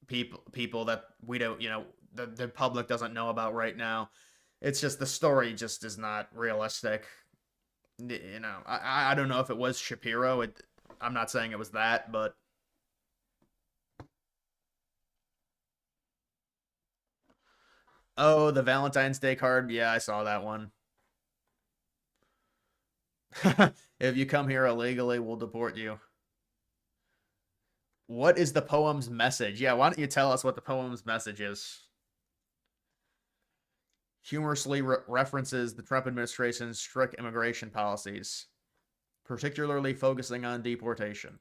people that we don't, the public doesn't know about right now. It's just the story just is not realistic. I don't know if it was Shapiro. I'm not saying it was that, but oh, the Valentine's Day card. Yeah, I saw that one. If you come here illegally, we'll deport you. What is the poem's message? Yeah, why don't you tell us what the poem's message is? Humorously references the Trump administration's strict immigration policies, particularly focusing on deportation.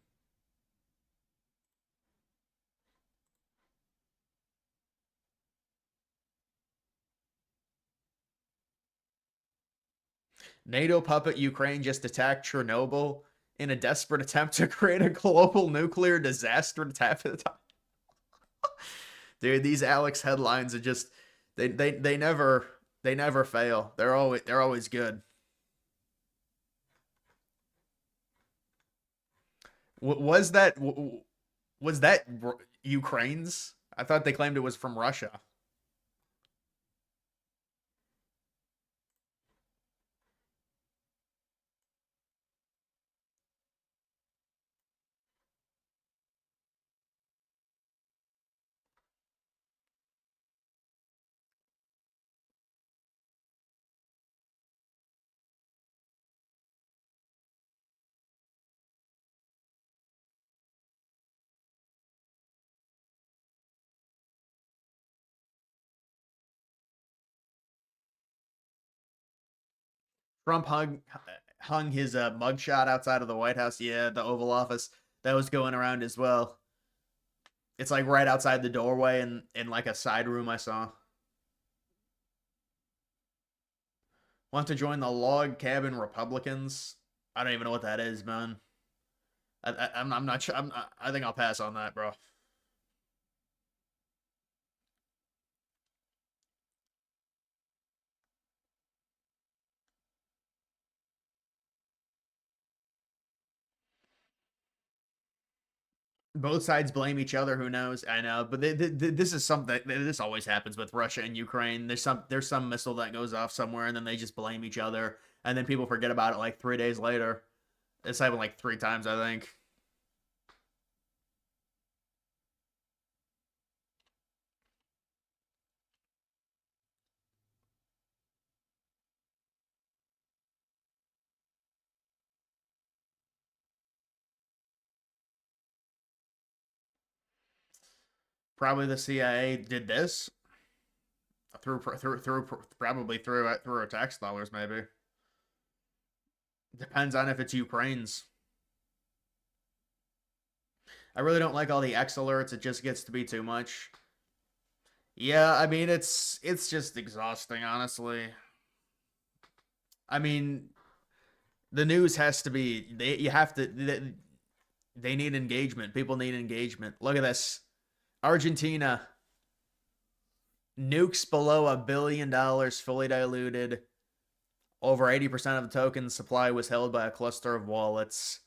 NATO puppet Ukraine just attacked Chernobyl in a desperate attempt to create a global nuclear disaster to tap it. Dude, these Alex headlines are just they never fail. They're always good. Was that Ukraine's? I thought they claimed it was from Russia. Trump hung his mugshot outside of the White House. Yeah, the Oval Office. That was going around as well. It's like right outside the doorway in like a side room I saw. Want to join the log cabin Republicans? I don't even know what that is, man. I'm not sure. I think I'll pass on that, bro. Both sides blame each other. Who knows? I know, but this is something. This always happens with Russia and Ukraine. There's some missile that goes off somewhere, and then they just blame each other, and then people forget about it like 3 days later. It's happened like 3 times, I think. Probably the CIA did this through probably through our tax dollars, maybe. Depends on if it's Ukraine's. I really don't like all the X alerts. It just gets to be too much. Yeah, I mean it's just exhausting, honestly. I mean, the news has to be you have to they need engagement. People need engagement. Look at this. Argentina nukes below $1 billion fully diluted. Over 80% of the token supply was held by a cluster of wallets.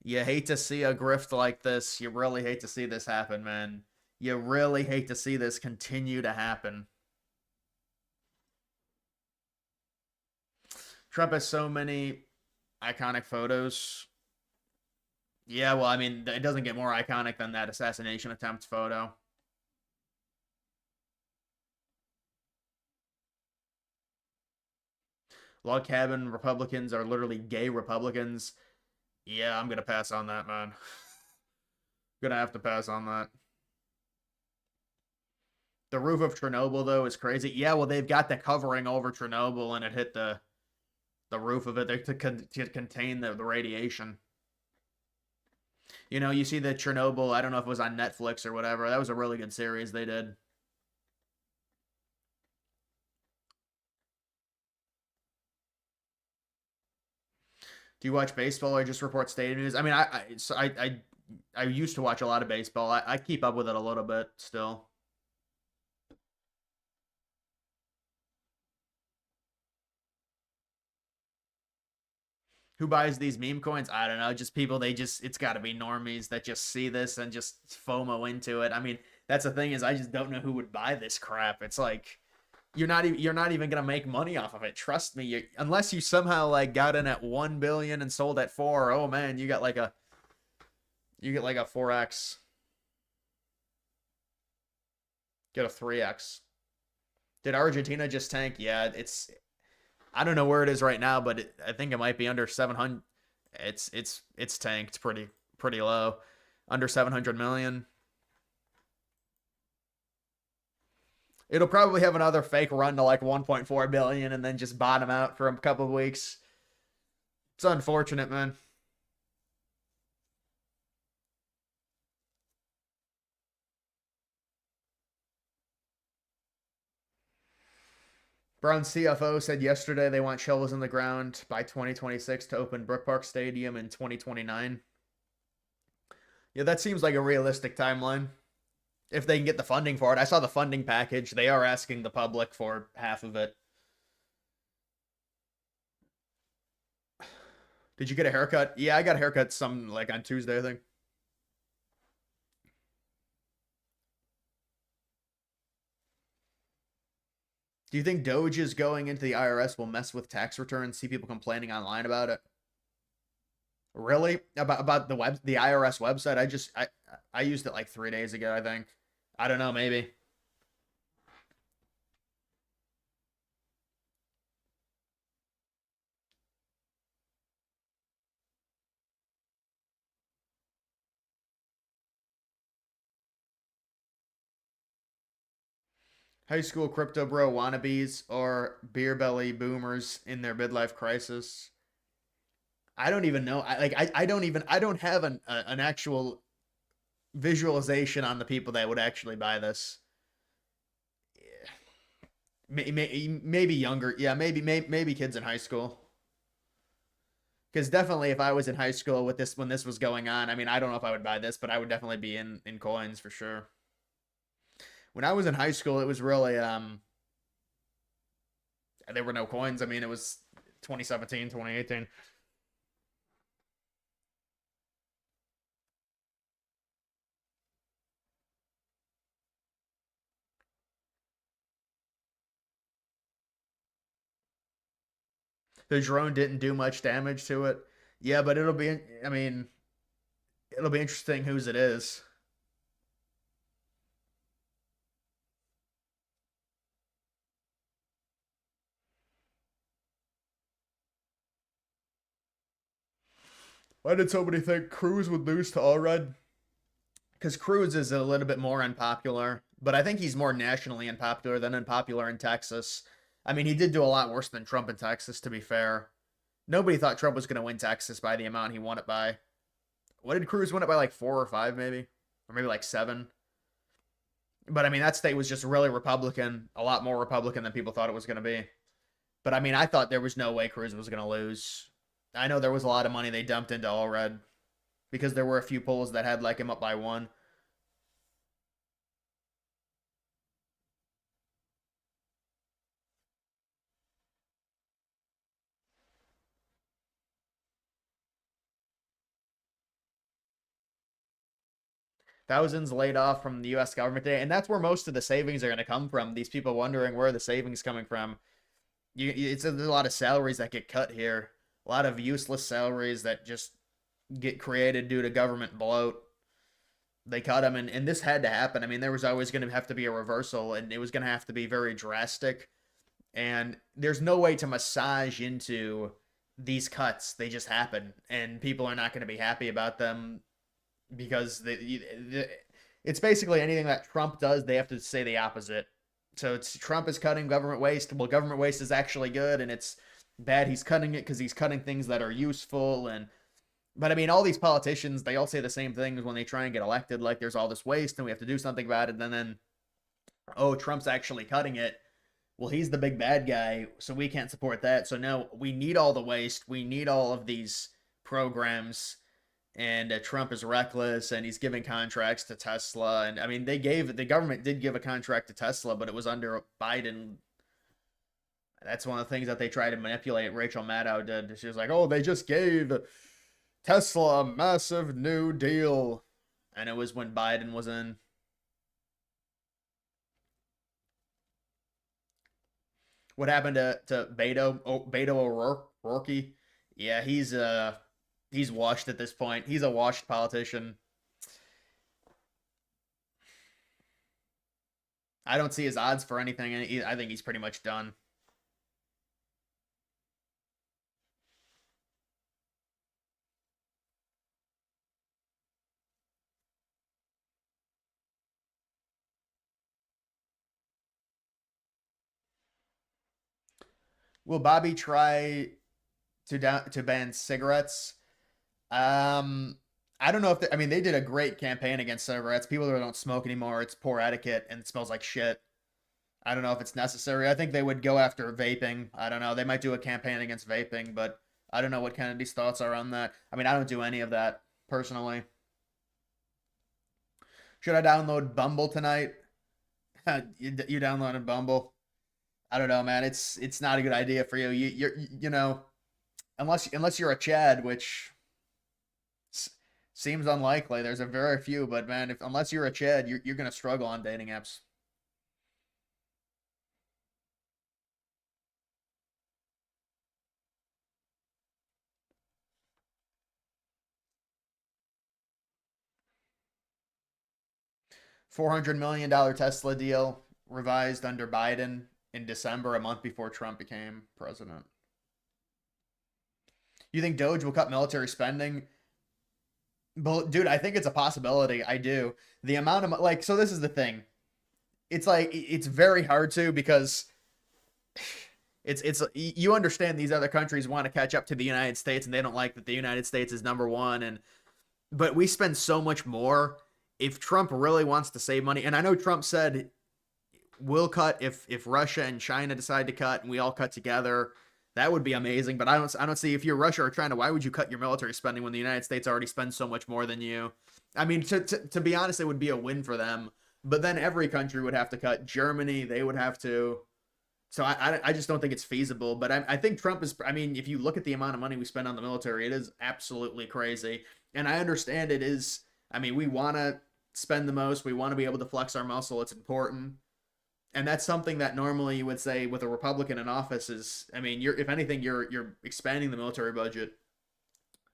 You hate to see a grift like this. You really hate to see this happen, man. You really hate to see this continue to happen. Trump has so many iconic photos. Yeah, well, I mean, it doesn't get more iconic than that assassination attempt photo. Log cabin Republicans are literally gay Republicans. Yeah, I'm gonna pass on that, man. Gonna have to pass on that. The roof of Chernobyl though is crazy. Yeah, well, they've got the covering over Chernobyl, and it hit the roof of it to contain the radiation. You know, you see the Chernobyl, I don't know if it was on Netflix or whatever. That was a really good series they did. Do you watch baseball or just report stadium news? I mean, I used to watch a lot of baseball. I keep up with it a little bit still. Who buys these meme coins? I don't know. Just people. It's got to be normies that just see this and just FOMO into it. I mean, that's the thing is I just don't know who would buy this crap. It's like you're not even gonna make money off of it. Trust me. Unless you somehow like got in at 1 billion and sold at 4. Oh man, you get like a 4x, get a 3x. Did Argentina just tank? Yeah, I don't know where it is right now, but I think it might be under 700. It's tanked pretty low, under 700 million. It'll probably have another fake run to like 1.4 billion and then just bottom out for a couple of weeks. It's unfortunate, man. Brown's CFO said yesterday they want shovels in the ground by 2026 to open Brook Park Stadium in 2029. Yeah, that seems like a realistic timeline. If they can get the funding for it. I saw the funding package. They are asking the public for half of it. Did you get a haircut? Yeah, I got a haircut like on Tuesday, I think. Do you think Doge's going into the IRS will mess with tax returns? See people complaining online about it. Really? About the IRS website? I used it like 3 days ago, I think. I don't know, maybe. High school crypto bro wannabes or beer belly boomers in their midlife crisis. I don't even know. I don't have an actual visualization on the people that would actually buy this. Maybe younger. Yeah, maybe kids in high school. Because definitely, if I was in high school with this when this was going on, I mean, I don't know if I would buy this, but I would definitely be in coins for sure. When I was in high school, it was really there were no coins. I mean, it was 2017, 2018. The drone didn't do much damage to it. Yeah, but I mean, it'll be interesting whose it is. Why did somebody think Cruz would lose to Allred? Because Cruz is a little bit more unpopular, but I think he's more nationally unpopular than unpopular in Texas. I mean, he did do a lot worse than Trump in Texas, to be fair. Nobody thought Trump was going to win Texas by the amount he won it by. What did Cruz win it by, like 4 or 5, maybe? Or maybe like 7? But I mean, that state was just really Republican, a lot more Republican than people thought it was going to be. But I mean, I thought there was no way Cruz was going to lose. I know there was a lot of money they dumped into Allred because there were a few polls that had like him up by 1. Thousands laid off from the U.S. government today, and that's where most of the savings are going to come from. These people wondering where the savings coming from. There's a lot of salaries that get cut here, a lot of useless salaries that just get created due to government bloat. They cut them, and this had to happen. I mean, there was always going to have to be a reversal, and it was going to have to be very drastic. And there's no way to massage into these cuts. They just happen, and people are not going to be happy about them because it's basically anything that Trump does, they have to say the opposite. So it's Trump is cutting government waste. Well, government waste is actually good, and it's bad he's cutting it because he's cutting things that are useful. And But I mean, all these politicians, they all say the same things when they try and get elected. Like, there's all this waste and we have to do something about it. And then oh, Trump's actually cutting it. Well, he's the big bad guy, so we can't support that. So no, we need all the waste. We need all of these programs. And Trump is reckless, and he's giving contracts to Tesla. And I mean, the government did give a contract to Tesla, but it was under Biden. That's one of the things that they tried to manipulate. Rachel Maddow did. She was like, "Oh, they just gave Tesla a massive new deal," and it was when Biden was in. What happened to Beto O'Rourke? Yeah, he's washed at this point. He's a washed politician. I don't see his odds for anything. I think he's pretty much done. Will Bobby try to ban cigarettes? Um, I don't know if I mean they did a great campaign against cigarettes. People that don't smoke anymore. It's poor etiquette and it smells like shit. I don't know if it's necessary. I think they would go after vaping. I don't know. They might do a campaign against vaping, but I don't know what Kennedy's thoughts are on that. I mean, I don't do any of that personally. Should I download Bumble tonight? You downloaded Bumble? I don't know, man. It's not a good idea for you. You know, unless you're a Chad, which seems unlikely. There's a very few, but man, if unless you're a Chad, you're gonna struggle on dating apps. $400 million Tesla deal revised under Biden in December, a month before Trump became president. You think Doge will cut military spending? But dude, I think it's a possibility. I do. The amount of like, so this is the thing. It's like it's very hard to because it's you understand these other countries want to catch up to the United States and they don't like that the United States is number one and but we spend so much more if Trump really wants to save money and I know Trump said we'll cut if Russia and China decide to cut and we all cut together. That would be amazing, but I don't see if you're Russia or China, why would you cut your military spending when the United States already spends so much more than you? I mean, to be honest, it would be a win for them. But then every country would have to cut. Germany, they would have to. So I just don't think it's feasible. But I think Trump is. I mean, if you look at the amount of money we spend on the military, it is absolutely crazy. And I understand it is. I mean, we want to spend the most. We want to be able to flex our muscle. It's important and that's something that normally you would say with a Republican in office is, I mean, you're if anything, you're expanding the military budget,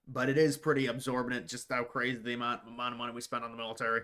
but it is pretty absorbent just how crazy the amount of money we spend on the military.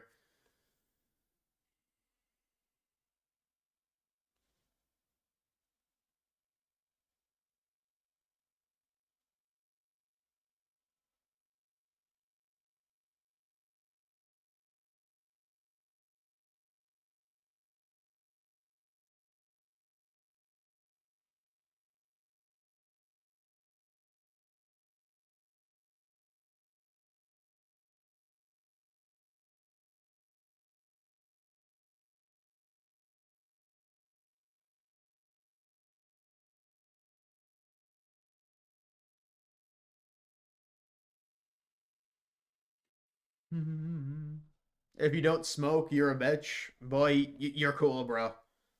If you don't smoke, you're a bitch. Boy, you're cool, bro.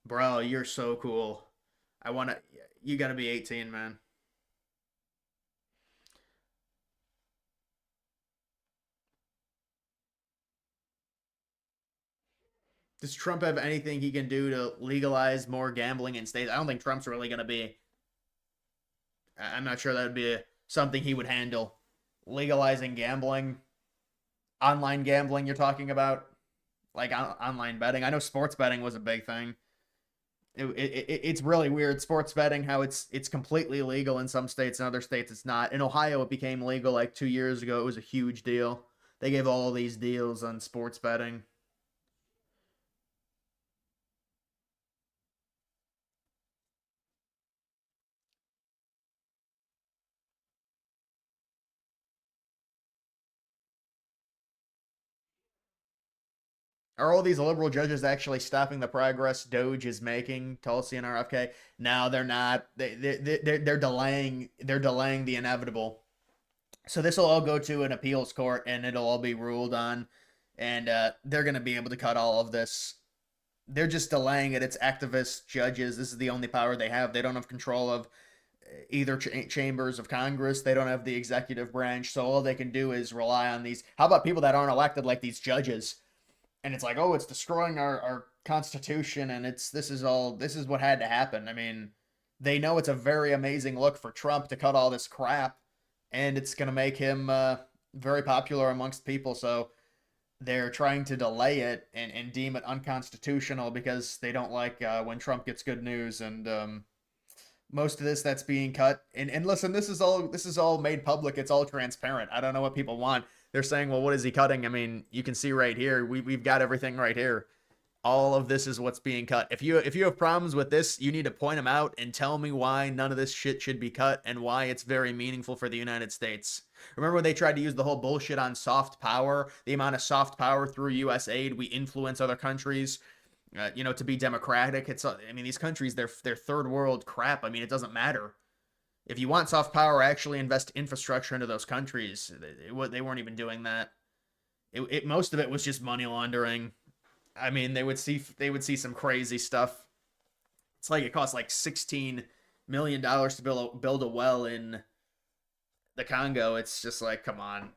Bro, you're so cool. I want to. You got to be 18, man. Does Trump have anything he can do to legalize more gambling in states? I don't think Trump's really going to be. I'm not sure that would be something he would handle. Legalizing gambling, online gambling. You're talking about like online betting. I know sports betting was a big thing. It's really weird sports betting how it's completely legal in some states and other states it's not. In Ohio, it became legal like 2 years ago. It was a huge deal. They gave all these deals on sports betting. Are all these liberal judges actually stopping the progress Doge is making, Tulsi and RFK? No, they're not. They're delaying. They're delaying the inevitable. So this will all go to an appeals court, and it'll all be ruled on, and they're going to be able to cut all of this. They're just delaying it. It's activist judges. This is the only power they have. They don't have control of either chambers of Congress. They don't have the executive branch. So all they can do is rely on these. How about people that aren't elected, like these judges? And it's like, oh, it's destroying our constitution, and this is what had to happen. I mean, they know it's a very amazing look for Trump to cut all this crap, and it's going to make him very popular amongst people. So they're trying to delay it and deem it unconstitutional because they don't like when Trump gets good news. And most of this that's being cut. And listen, this is all made public. It's all transparent. I don't know what people want. They're saying, well, what is he cutting? I mean, you can see right here. We've got everything right here. All of this is what's being cut. If you have problems with this, you need to point them out and tell me why none of this shit should be cut and why it's very meaningful for the United States. Remember when they tried to use the whole bullshit on soft power, the amount of soft power through U.S. aid, we influence other countries, to be democratic. I mean, these countries, they're third world crap. I mean, it doesn't matter. If you want soft power, actually invest infrastructure into those countries. They weren't even doing that. Most of it was just money laundering. I mean, they would see some crazy stuff. It's like it costs like $16 million to build a well in the Congo. It's just like, come on.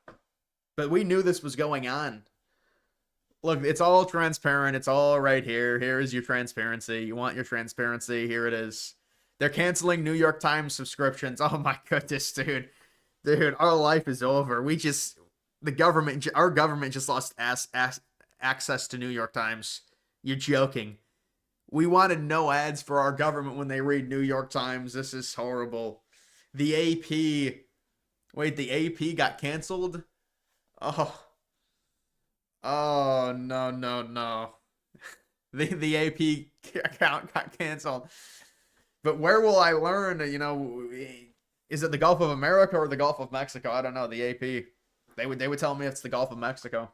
But we knew this was going on. Look, it's all transparent. It's all right here. Here is your transparency. You want your transparency? Here it is. They're canceling New York Times subscriptions. Oh my goodness, dude. Dude, our life is over. Our government just lost access to New York Times. You're joking. We wanted no ads for our government when they read New York Times. This is horrible. The AP. Wait, the AP got canceled? Oh. Oh, no, no, no. The AP account got canceled. But where will I learn, is it the Gulf of America or the Gulf of Mexico? I don't know, the AP. They would tell me it's the Gulf of Mexico.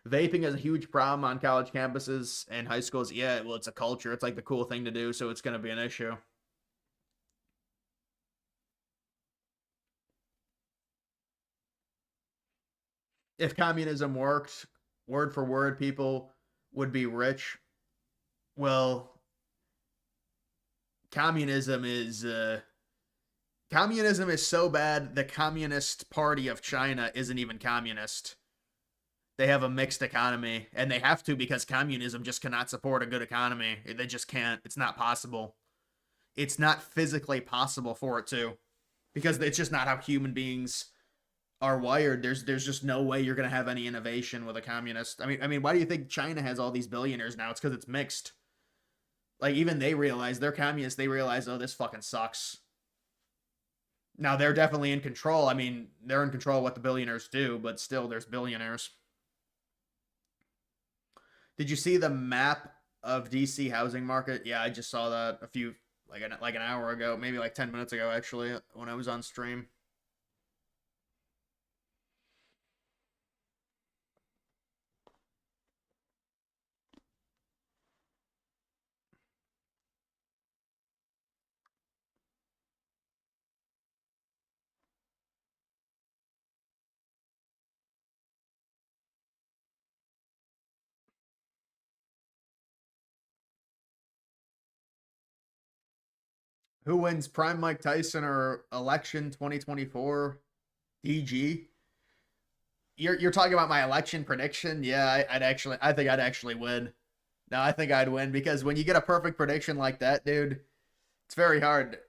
Vaping is a huge problem on college campuses and high schools. Yeah, well, it's a culture. It's like the cool thing to do, so it's going to be an issue. If communism worked, word for word, people would be rich. Well, communism is so bad. The Communist Party of China isn't even communist. They have a mixed economy, and they have to because communism just cannot support a good economy. They just can't. It's not possible. It's not physically possible for it to, because it's just not how human beings are wired. There's just no way you're gonna have any innovation with a communist. I mean, why do you think China has all these billionaires now? It's because it's mixed. Like, even they realize they're communists. They realize, oh, this fucking sucks. Now they're definitely in control. I mean, they're in control of what the billionaires do, but still, there's billionaires. Did you see the map of DC housing market? Yeah, I just saw that like an hour ago, maybe like 10 minutes ago, actually, when I was on stream. Who wins, Prime Mike Tyson or election 2024? DG? You're talking about my election prediction? Yeah, I think I'd actually win. No, I think I'd win because when you get a perfect prediction like that, dude, it's very hard.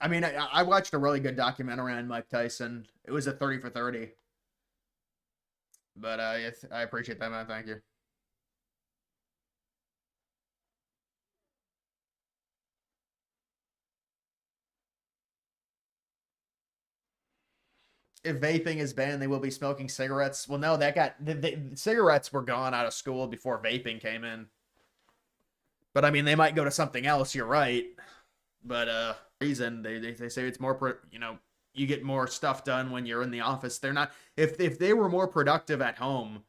I mean, I watched a really good documentary on Mike Tyson. It was a 30 for 30. But I appreciate that, man. Thank you. If vaping is banned, they will be smoking cigarettes. Well, no, the cigarettes were gone out of school before vaping came in. But I mean, they might go to something else. You're right. But reason they say it's more you get more stuff done when you're in the office. They're not if they were more productive at home,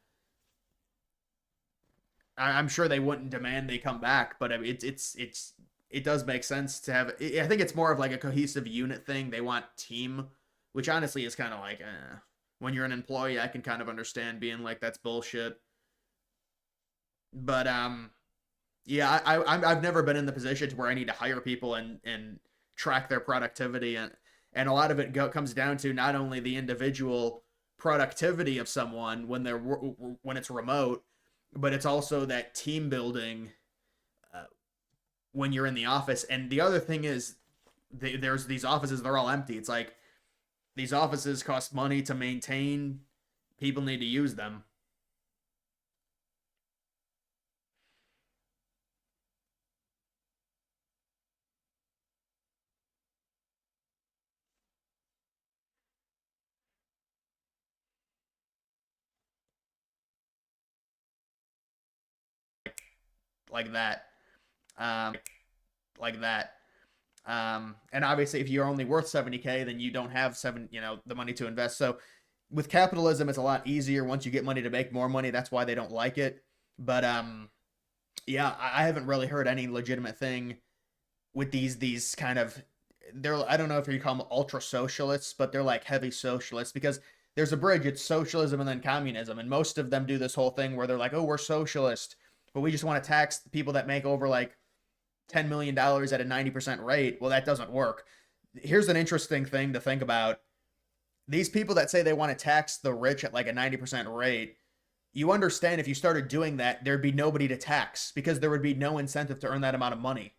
I'm sure they wouldn't demand they come back, but I mean, it does make sense to have. I think it's more of like a cohesive unit thing. They want team, which honestly is kind of like when you're an employee, I can kind of understand being like that's bullshit. But yeah, I've never been in the position to where I need to hire people and track their productivity, and a lot of it comes down to not only the individual productivity of someone when when it's remote, but it's also that team building uh, when you're in the office. And the other thing is, there's these offices, they're all empty. It's like these offices cost money to maintain. People need to use them. Like that. Um, like that. And obviously, if you're only worth 70K, then you don't have the money to invest. So with capitalism, it's a lot easier once you get money to make more money. That's why they don't like it. But yeah, I haven't really heard any legitimate thing with these kind of they're I don't know if you call them ultra socialists, but they're like heavy socialists because there's a bridge. It's socialism and then communism, and most of them do this whole thing where they're like, oh, we're socialist, but we just want to tax people that make over like $10 million at a 90% rate. Well, that doesn't work. Here's an interesting thing to think about. These people that say they want to tax the rich at like a 90% rate, you understand if you started doing that, there'd be nobody to tax because there would be no incentive to earn that amount of money.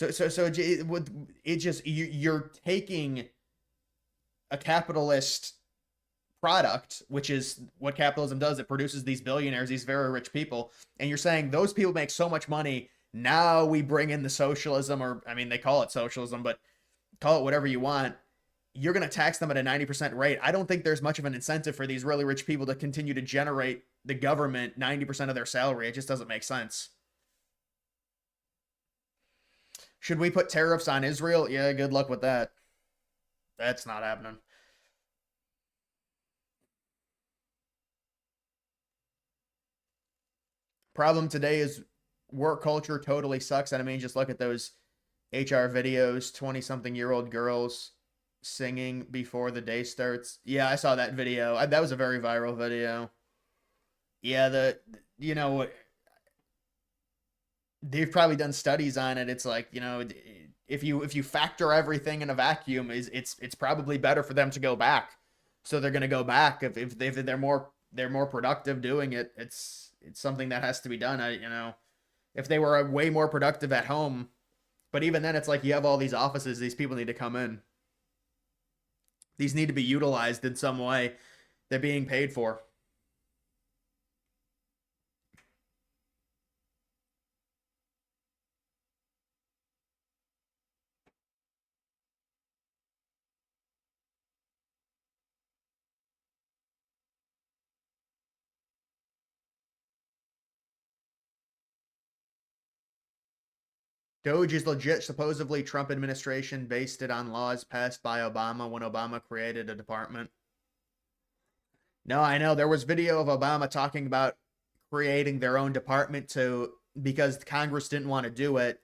It just you're taking a capitalist product, which is what capitalism does. It produces these billionaires, these very rich people, and you're saying those people make so much money. Now we bring in the socialism, or I mean, they call it socialism, but call it whatever you want. You're going to tax them at a 90% rate. I don't think there's much of an incentive for these really rich people to continue to generate the government 90% of their salary. It just doesn't make sense. Should we put tariffs on Israel? Yeah, good luck with that. That's not happening. Problem today is work culture totally sucks. And I mean, just look at those HR videos, 20 something year old girls singing before the day starts. Yeah, I saw that video. That was a very viral video. Yeah, you know, they've probably done studies on it. It's like, if you factor everything in a vacuum, it's probably better for them to go back. So they're going to go back if they're more productive doing it. It's something that has to be done. If they were way more productive at home, but even then it's like you have all these offices, these people need to come in. These need to be utilized in some way. They're being paid for. Doge is legit. Supposedly, Trump administration based it on laws passed by Obama when Obama created a department. No, I know there was video of Obama talking about creating their own department because Congress didn't want to do it.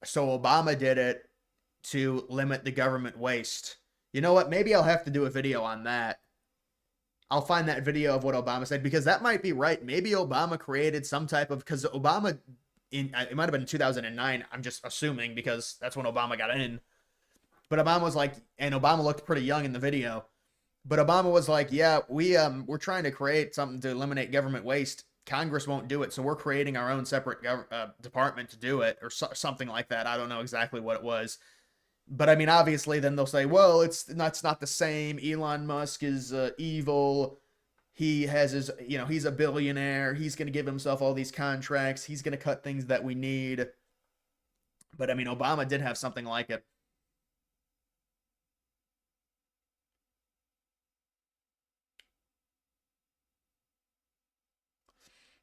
So Obama did it to limit the government waste. You know what? Maybe I'll have to do a video on that. I'll find that video of what Obama said because that might be right. Maybe Obama created some type of because Obama it might have been in 2009. I'm just assuming because that's when Obama got in. But Obama was like, and Obama looked pretty young in the video. But Obama was like, yeah, we're trying to create something to eliminate government waste. Congress won't do it, so we're creating our own separate department to do it, or something like that. I don't know exactly what it was. But I mean, obviously, then they'll say, well, it's not the same. Elon Musk is evil. He has he's a billionaire. He's going to give himself all these contracts. He's going to cut things that we need. But I mean, Obama did have something like it.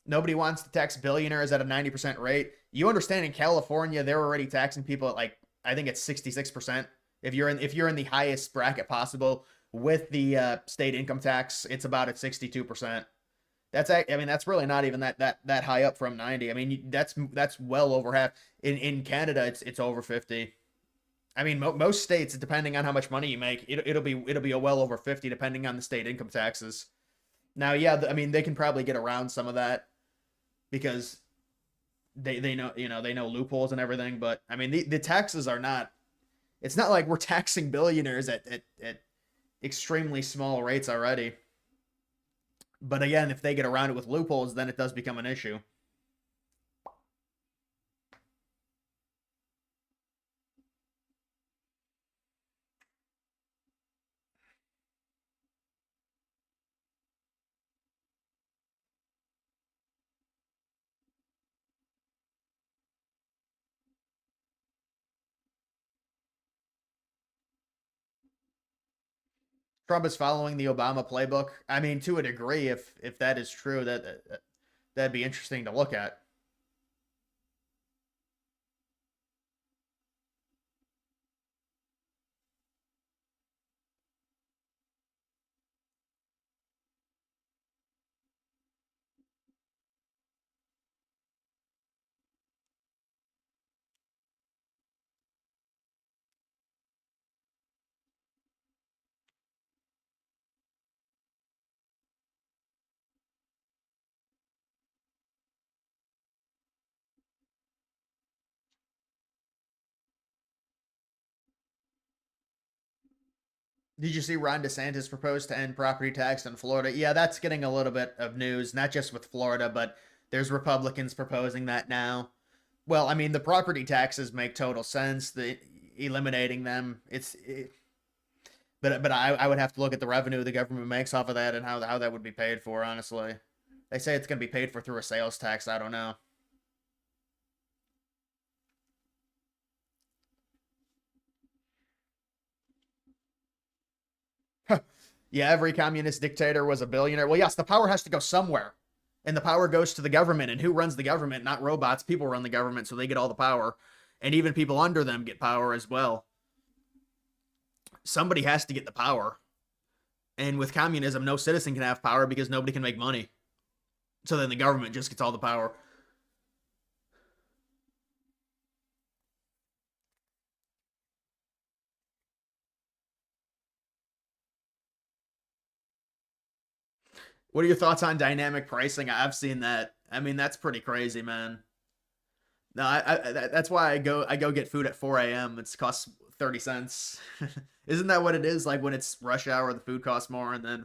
Nobody wants to tax billionaires at a 90% rate. You understand in California, they're already taxing people at like, I think it's 66%. If you're in the highest bracket possible with the state income tax, it's about at 62%. I mean, that's really not even that high up from 90. I mean, that's well over half. In Canada, it's over 50. I mean, most states, depending on how much money you make, it'll be a well over 50, depending on the state income taxes. Now, yeah, I mean, they can probably get around some of that because they know they know loopholes and everything. But I mean, the taxes are not. It's not like we're taxing billionaires at extremely small rates already. But again, if they get around it with loopholes, then it does become an issue. Trump is following the Obama playbook. I mean, to a degree, if that is true, that'd be interesting to look at. Did you see Ron DeSantis propose to end property tax in Florida? Yeah, that's getting a little bit of news, not just with Florida, but there's Republicans proposing that now. Well, I mean, the property taxes make total sense. The eliminating them, but I would have to look at the revenue the government makes off of that and how that would be paid for. Honestly, they say it's going to be paid for through a sales tax. I don't know. Yeah, every communist dictator was a billionaire. Well, yes, the power has to go somewhere. And the power goes to the government. And who runs the government? Not robots. People run the government, so they get all the power. And even people under them get power as well. Somebody has to get the power. And with communism, no citizen can have power because nobody can make money. So then the government just gets all the power. What are your thoughts on dynamic pricing? I've seen that. I mean, that's pretty crazy, man. No, that's why I go get food at 4 a.m. It's costs 30 cents. Isn't that what it is? Like when it's rush hour, the food costs more, and then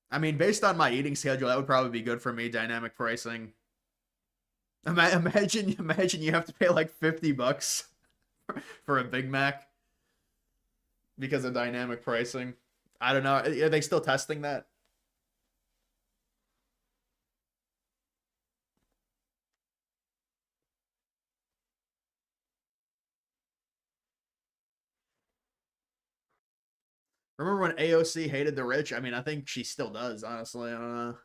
I mean, based on my eating schedule, that would probably be good for me. Dynamic pricing. Imagine you have to pay like $50 for a Big Mac because of dynamic pricing. I don't know. Are they still testing that? Remember when AOC hated the rich? I mean, I think she still does. Honestly, I don't know.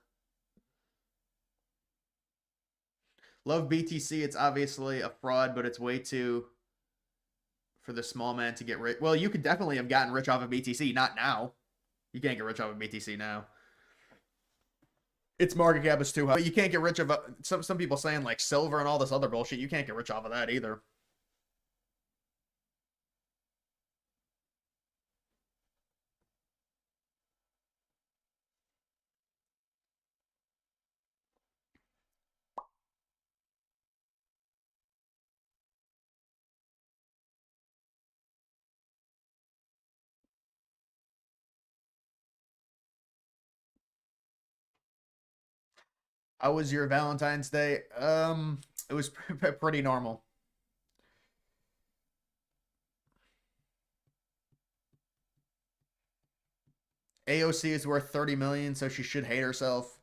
Love BTC. It's obviously a fraud, but it's way too for the small man to get rich. Well, you could definitely have gotten rich off of BTC. Not now. You can't get rich off of BTC now. Its market cap is too high. But you can't get rich of some people saying like silver and all this other bullshit. You can't get rich off of that either. How was your Valentine's Day? It was pretty normal. AOC is worth 30 million, so she should hate herself.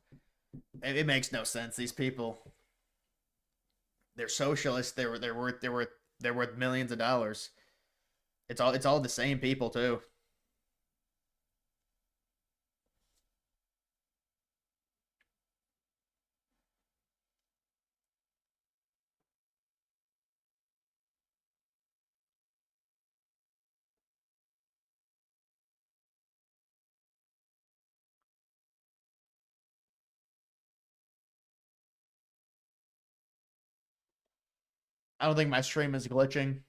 It makes no sense. These people, they're socialists. They're worth millions of dollars. It's all the same people too. I don't think my stream is glitching.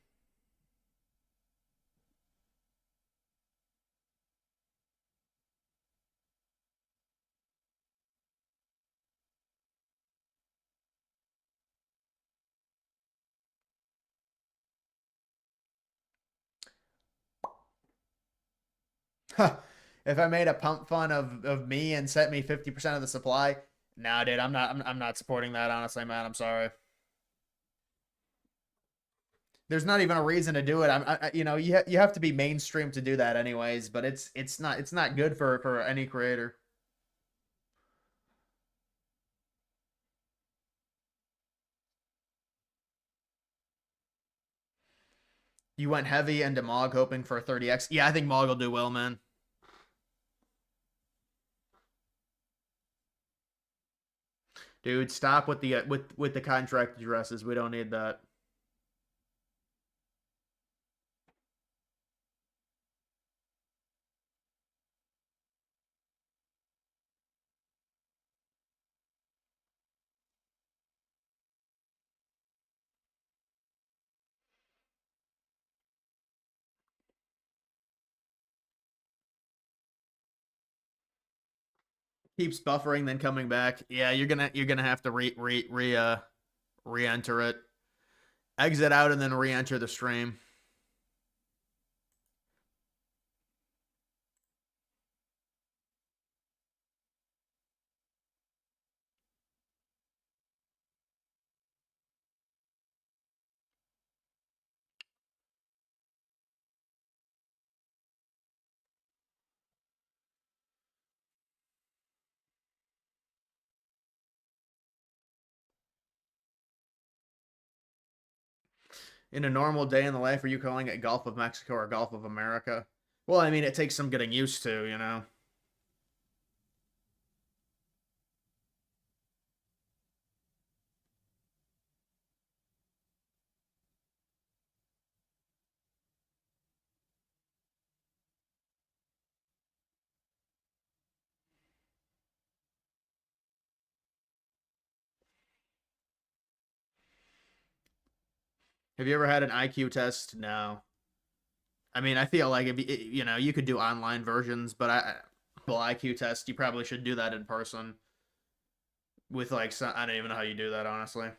If I made a pump fun of me and set me 50% of the supply, nah, dude, I'm not supporting that, honestly, man. I'm sorry. There's not even a reason to do it. You have to be mainstream to do that anyways, but it's not good for any creator. You went heavy into Mog hoping for a 30x. Yeah, I think Mog will do well, man. Dude, stop with the with the contract addresses. We don't need that. Keeps buffering, then coming back. Yeah, you're gonna have to re-enter it. Exit out and then re-enter the stream. In a normal day in the life, are you calling it Gulf of Mexico or Gulf of America? Well, I mean, it takes some getting used to, you know. Have you ever had an IQ test? No. I mean, I feel like you could do online versions, but well, IQ test, you probably should do that in person with like I don't even know how you do that, honestly.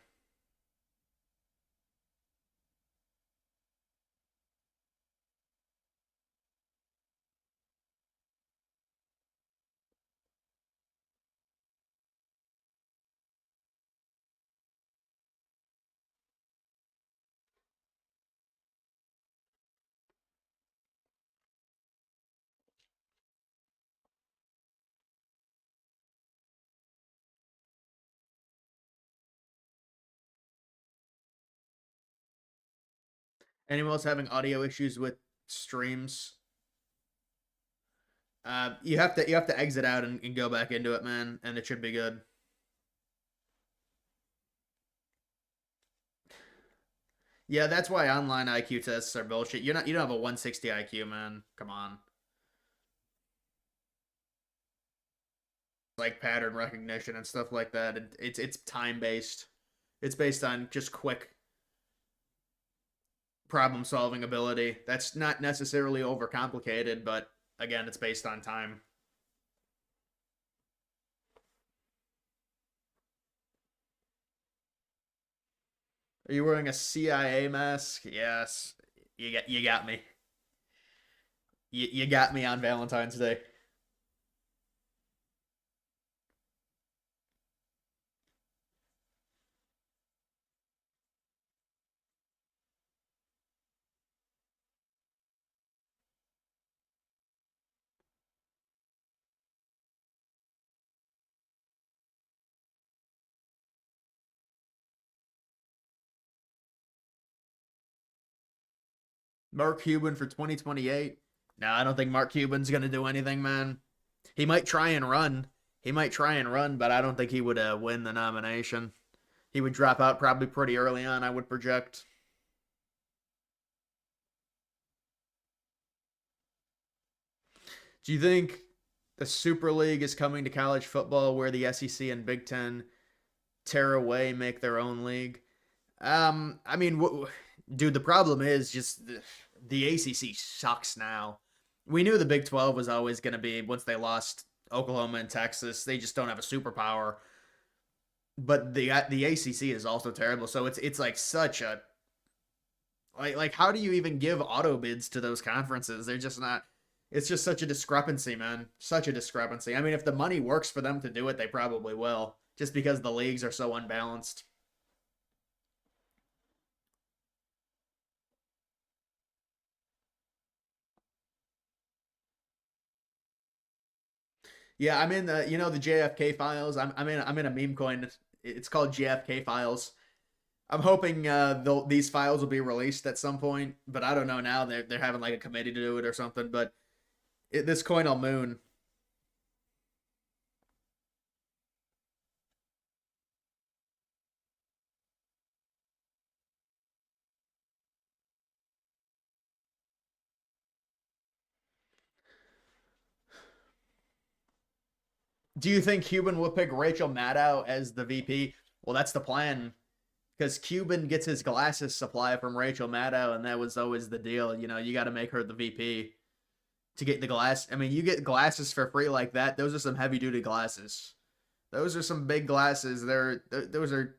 Anyone else having audio issues with streams? You have to exit out and go back into it, man, and it should be good. Yeah, that's why online IQ tests are bullshit. You don't have a 160 IQ, man. Come on. Like pattern recognition and stuff like that. It's time based. It's based on just quick problem solving ability. That's not necessarily overcomplicated, but again, it's based on time. Are you wearing a CIA mask? Yes. You got me. You got me on Valentine's Day. Mark Cuban for 2028. No, I don't think Mark Cuban's gonna do anything, man. He might try and run. He might try and run, but I don't think he would win the nomination. He would drop out probably pretty early on, I would project. Do you think the Super League is coming to college football where the SEC and Big Ten tear away, make their own league? I mean, dude, the problem is just the ACC sucks now. We knew the Big 12 was always going to be once they lost Oklahoma and Texas. They just don't have a superpower. But the ACC is also terrible. So it's like such a like how do you even give auto bids to those conferences? They're just not. It's just such a discrepancy, man. Such a discrepancy. I mean, if the money works for them to do it, they probably will. Just because the leagues are so unbalanced. Yeah, I'm in the the JFK files. I'm in a meme coin. It's called JFK files. I'm hoping these files will be released at some point, but I don't know now. They're having like a committee to do it or something. But this coin will moon. Do you think Cuban will pick Rachel Maddow as the VP? Well, that's the plan because Cuban gets his glasses supply from Rachel Maddow, and that was always the deal. You got to make her the VP to get the glass. I mean, you get glasses for free like that. Those are some heavy duty glasses. Those are some big glasses. Those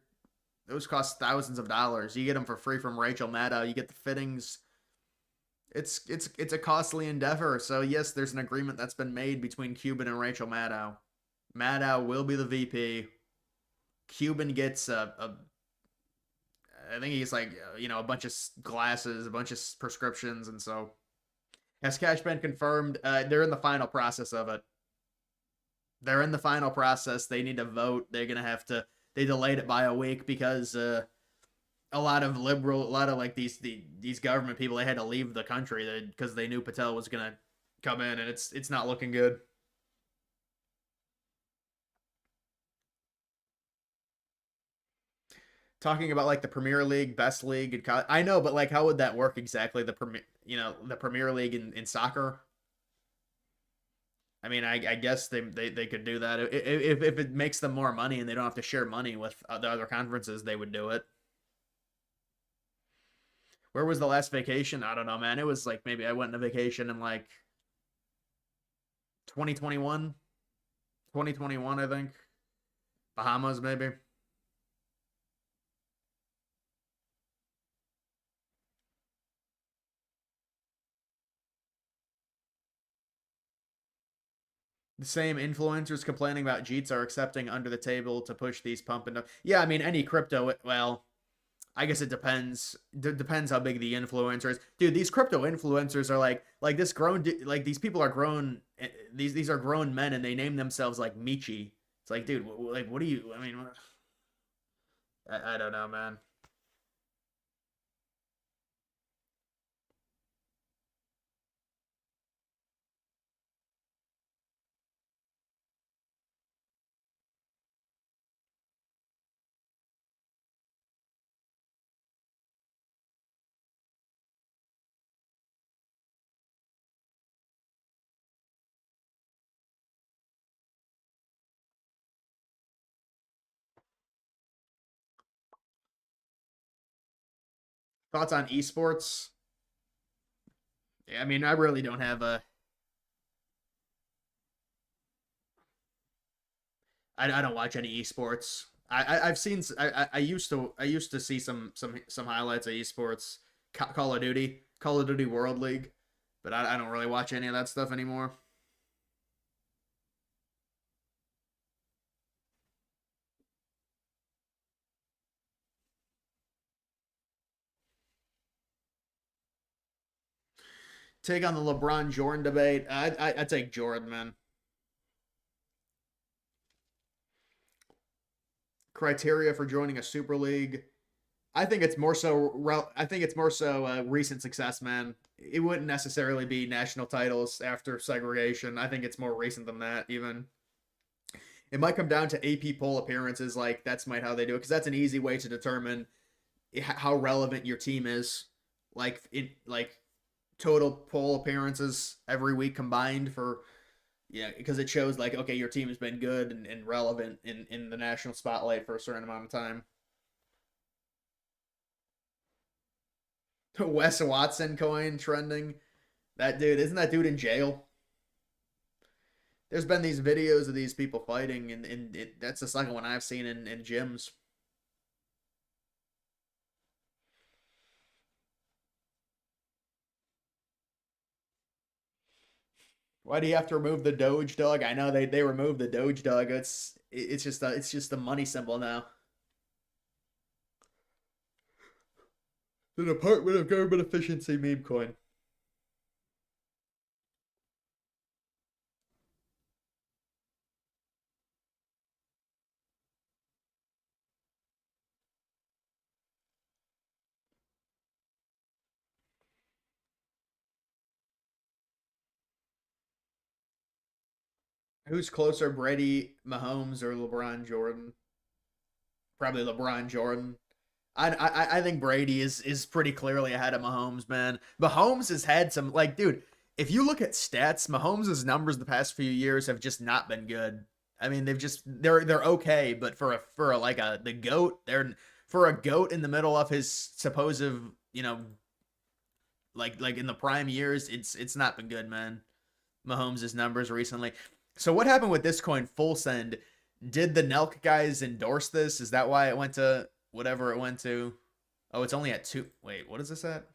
cost thousands of dollars. You get them for free from Rachel Maddow. You get the fittings. It's a costly endeavor. So yes, there's an agreement that's been made between Cuban and Rachel Maddow. Maddow will be the VP. Cuban gets I think he's like a bunch of glasses, a bunch of prescriptions, and so has cash been confirmed? They're in the final process of it. They're in the final process. They need to vote. They're gonna have to. They delayed it by a week because a lot of like these government people, they had to leave the country because they knew Patel was gonna come in, and it's not looking good. Talking about like the Premier League, best league, and I know, but like, how would that work exactly? The Premier League in soccer. I mean, I guess they could do that if it makes them more money and they don't have to share money with the other conferences. They would do it. Where was the last vacation? I don't know, man. It was like maybe I went on a vacation in like 2021, 2021, I think. Bahamas, maybe. The same influencers complaining about Jeets are accepting under the table to push these pump and yeah, I mean any crypto. Well, I guess it depends. Depends how big the influencer is, dude. These crypto influencers are like this grown like these people are grown. These are grown men and they name themselves like Michi. It's like, dude, like what do you? I mean, I don't know, man. Thoughts on esports? Yeah, I mean, I really don't have a. I don't watch any esports. I've seen I used to see some highlights of esports. Call of Duty World League, but I don't really watch any of that stuff anymore. Take on the LeBron Jordan debate. I take Jordan, man. Criteria for joining a super league. I think it's more so recent success, man. It wouldn't necessarily be national titles after segregation. I think it's more recent than that. Even it might come down to AP poll appearances. Like that's might how they do it because that's an easy way to determine how relevant your team is. Like total poll appearances every week combined for yeah, because it shows like okay, your team has been good and relevant in the national spotlight for a certain amount of time. Wes Watson coin trending. That dude, isn't that dude in jail? There's been these videos of these people fighting, and that's the second one I've seen in gyms. Why do you have to remove the Doge dog? I know they removed the Doge dog. It's just a money symbol now. The Department of Government Efficiency meme coin. Who's closer, Brady, Mahomes, or LeBron Jordan? Probably LeBron Jordan. I think Brady is pretty clearly ahead of Mahomes, man. Mahomes has had some like, dude. If you look at stats, Mahomes' numbers the past few years have just not been good. I mean, they're okay, but for like a the goat, they're for a goat in the middle of his supposed you know like in the prime years, it's not been good, man. Mahomes' numbers recently. So what happened with this coin, Full Send? Did the Nelk guys endorse this? Is that why it went to whatever it went to? Oh, it's only at two. Wait, what is this at?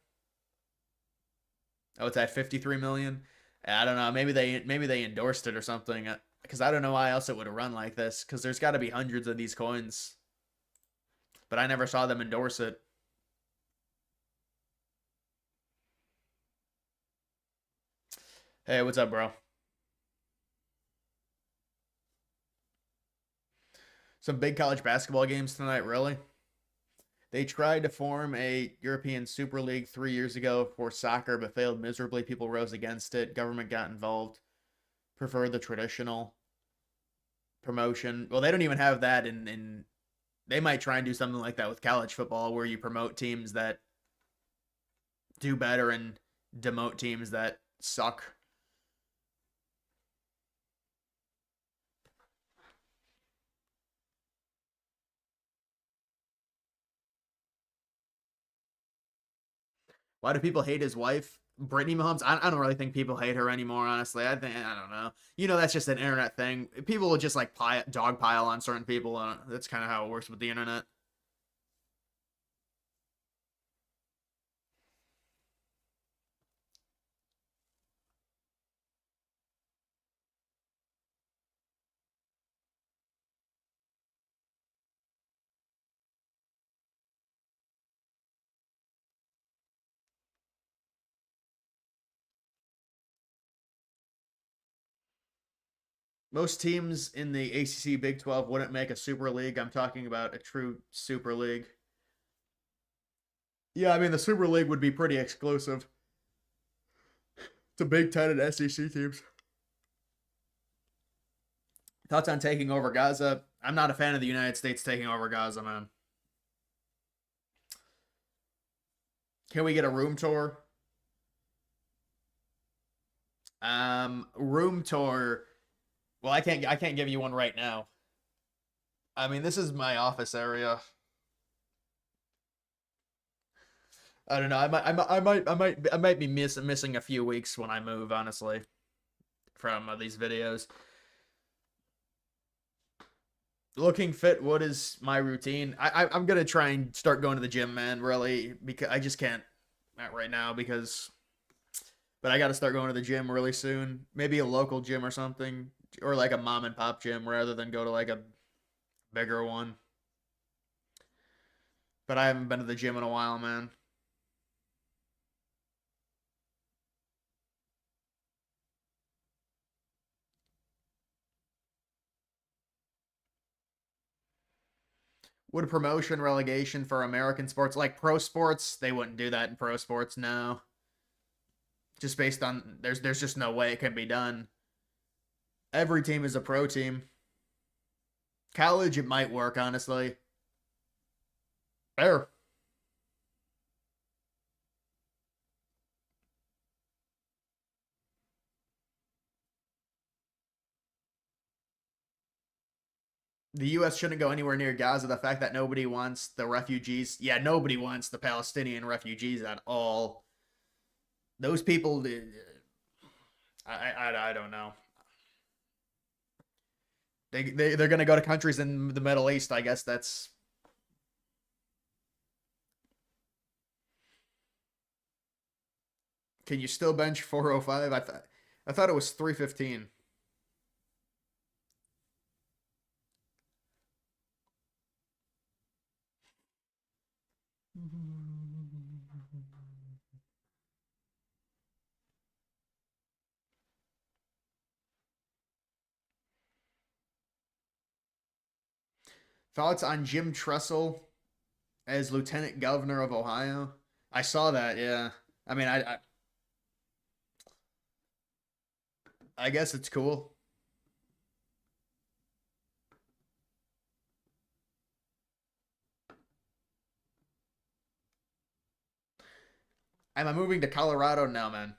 Oh, it's at 53 million. I don't know. Maybe they endorsed it or something. Because I don't know why else it would have run like this. Because there's got to be hundreds of these coins, but I never saw them endorse it. Hey, what's up, bro? Some big college basketball games tonight, really? They tried to form a European Super League 3 years ago for soccer, but failed miserably. People rose against it. Government got involved. Preferred the traditional promotion. Well, they don't even have that in they might try and do something like that with college football where you promote teams that do better and demote teams that suck. Why do people hate his wife? Brittany Mahomes? I don't really think people hate her anymore, honestly. I don't know. You know, that's just an internet thing. People will just like dog pile on certain people. That's kind of how it works with the internet. Most teams in the ACC Big 12 wouldn't make a Super League. I'm talking about a true Super League. Yeah, I mean, the Super League would be pretty exclusive to Big Ten and SEC teams. Thoughts on taking over Gaza? I'm not a fan of the United States taking over Gaza, man. Can we get a room tour? Room tour. Well, I can't give you one right now. I mean, this is my office area. I don't know. I might be missing a few weeks when I move, honestly, from these videos. Looking fit. What is my routine? I'm gonna try and start going to the gym, man. Really, because I just can't not right now because, but I got to start going to the gym really soon. Maybe a local gym or something, or like a mom and pop gym rather than go to like a bigger one. But I haven't been to the gym in a while, man. Would promotion relegation for American sports like pro sports? They wouldn't do that in pro sports, no. Just based on there's just no way it can be done. Every team is a pro team. College it might work, honestly. Fair. The U.S. shouldn't go anywhere near Gaza. The fact that nobody wants the refugees, yeah, nobody wants the Palestinian refugees at all. Those people, I don't know. They're gonna go to countries in the Middle East. I guess that's. Can you still bench 405? I thought it was 315. Thoughts on Jim Tressel as Lieutenant Governor of Ohio? I saw that. Yeah. I mean, I guess it's cool. Am I moving to Colorado now, man?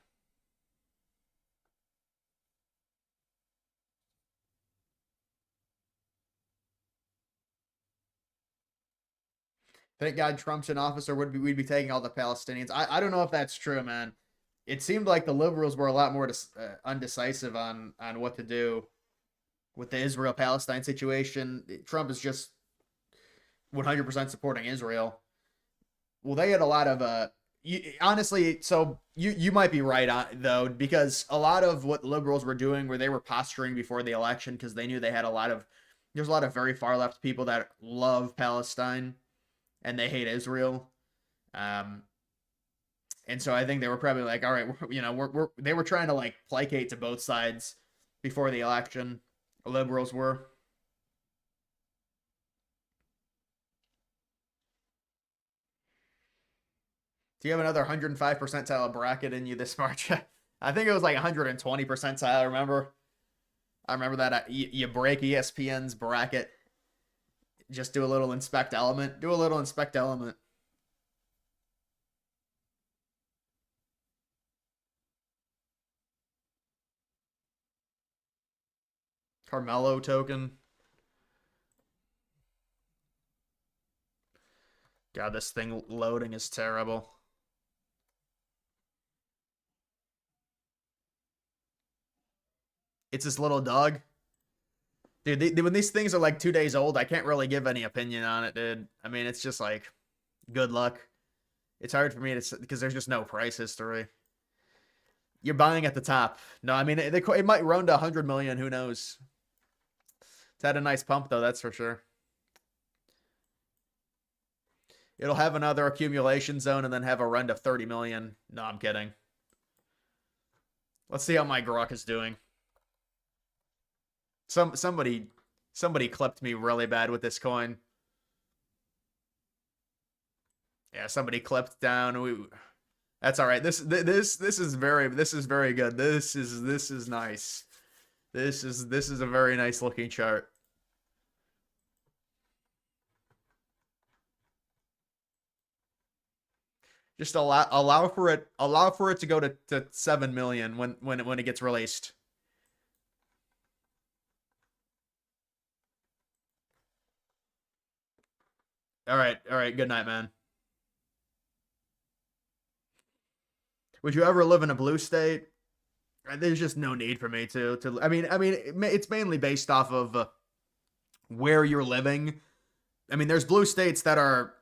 Thank God Trump's in office, or we'd be taking all the Palestinians. I don't know if that's true, man. It seemed like the liberals were a lot more undecisive on what to do with the Israel Palestine situation. Trump is just 100% supporting Israel. Well, they had a lot of honestly, so you might be right on though, because a lot of what the liberals were doing, where they were posturing before the election, because they knew they had there's a lot of very far left people that love Palestine and they hate Israel. Um, and so I think they were probably like, all right, they were trying to like placate to both sides before the election. The liberals were. Do you have another 105 percentile bracket in you this March? I think it was like 120 percentile. I remember that you break ESPN's bracket. Just do a little inspect element. Do a little inspect element. Carmelo token. God, this thing loading is terrible. It's this little dog. Dude, when these things are like 2 days old, I can't really give any opinion on it, dude. I mean, it's just like, good luck. It's hard for me to, because there's just no price history. You're buying at the top. No, I mean, it might run to 100 million. Who knows? It's had a nice pump, though, that's for sure. It'll have another accumulation zone and then have a run to 30 million. No, I'm kidding. Let's see how my Grok is doing. Somebody clipped me really bad with this coin. Yeah, somebody clipped down. That's all right. This is very good. This is nice. This is a very nice looking chart. Just allow for it to go to 7 million when it gets released. All right. Good night, man. Would you ever live in a blue state? There's just no need for me to. I mean, it's mainly based off of where you're living. I mean, there's blue states that are.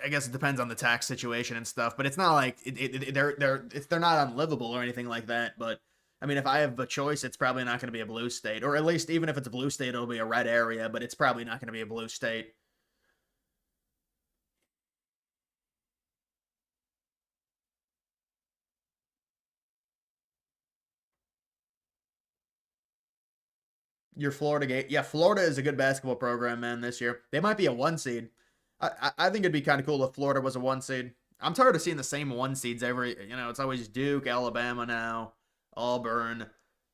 I guess it depends on the tax situation and stuff, but it's not like they're not unlivable or anything like that. But I mean, if I have a choice, it's probably not going to be a blue state, or at least even if it's a blue state, it'll be a red area. But it's probably not going to be a blue state. Your Florida Gate. Yeah, Florida is a good basketball program, man, this year. They might be a 1 seed. I think it'd be kind of cool if Florida was a 1 seed. I'm tired of seeing the same 1 seeds it's always Duke, Alabama now, Auburn,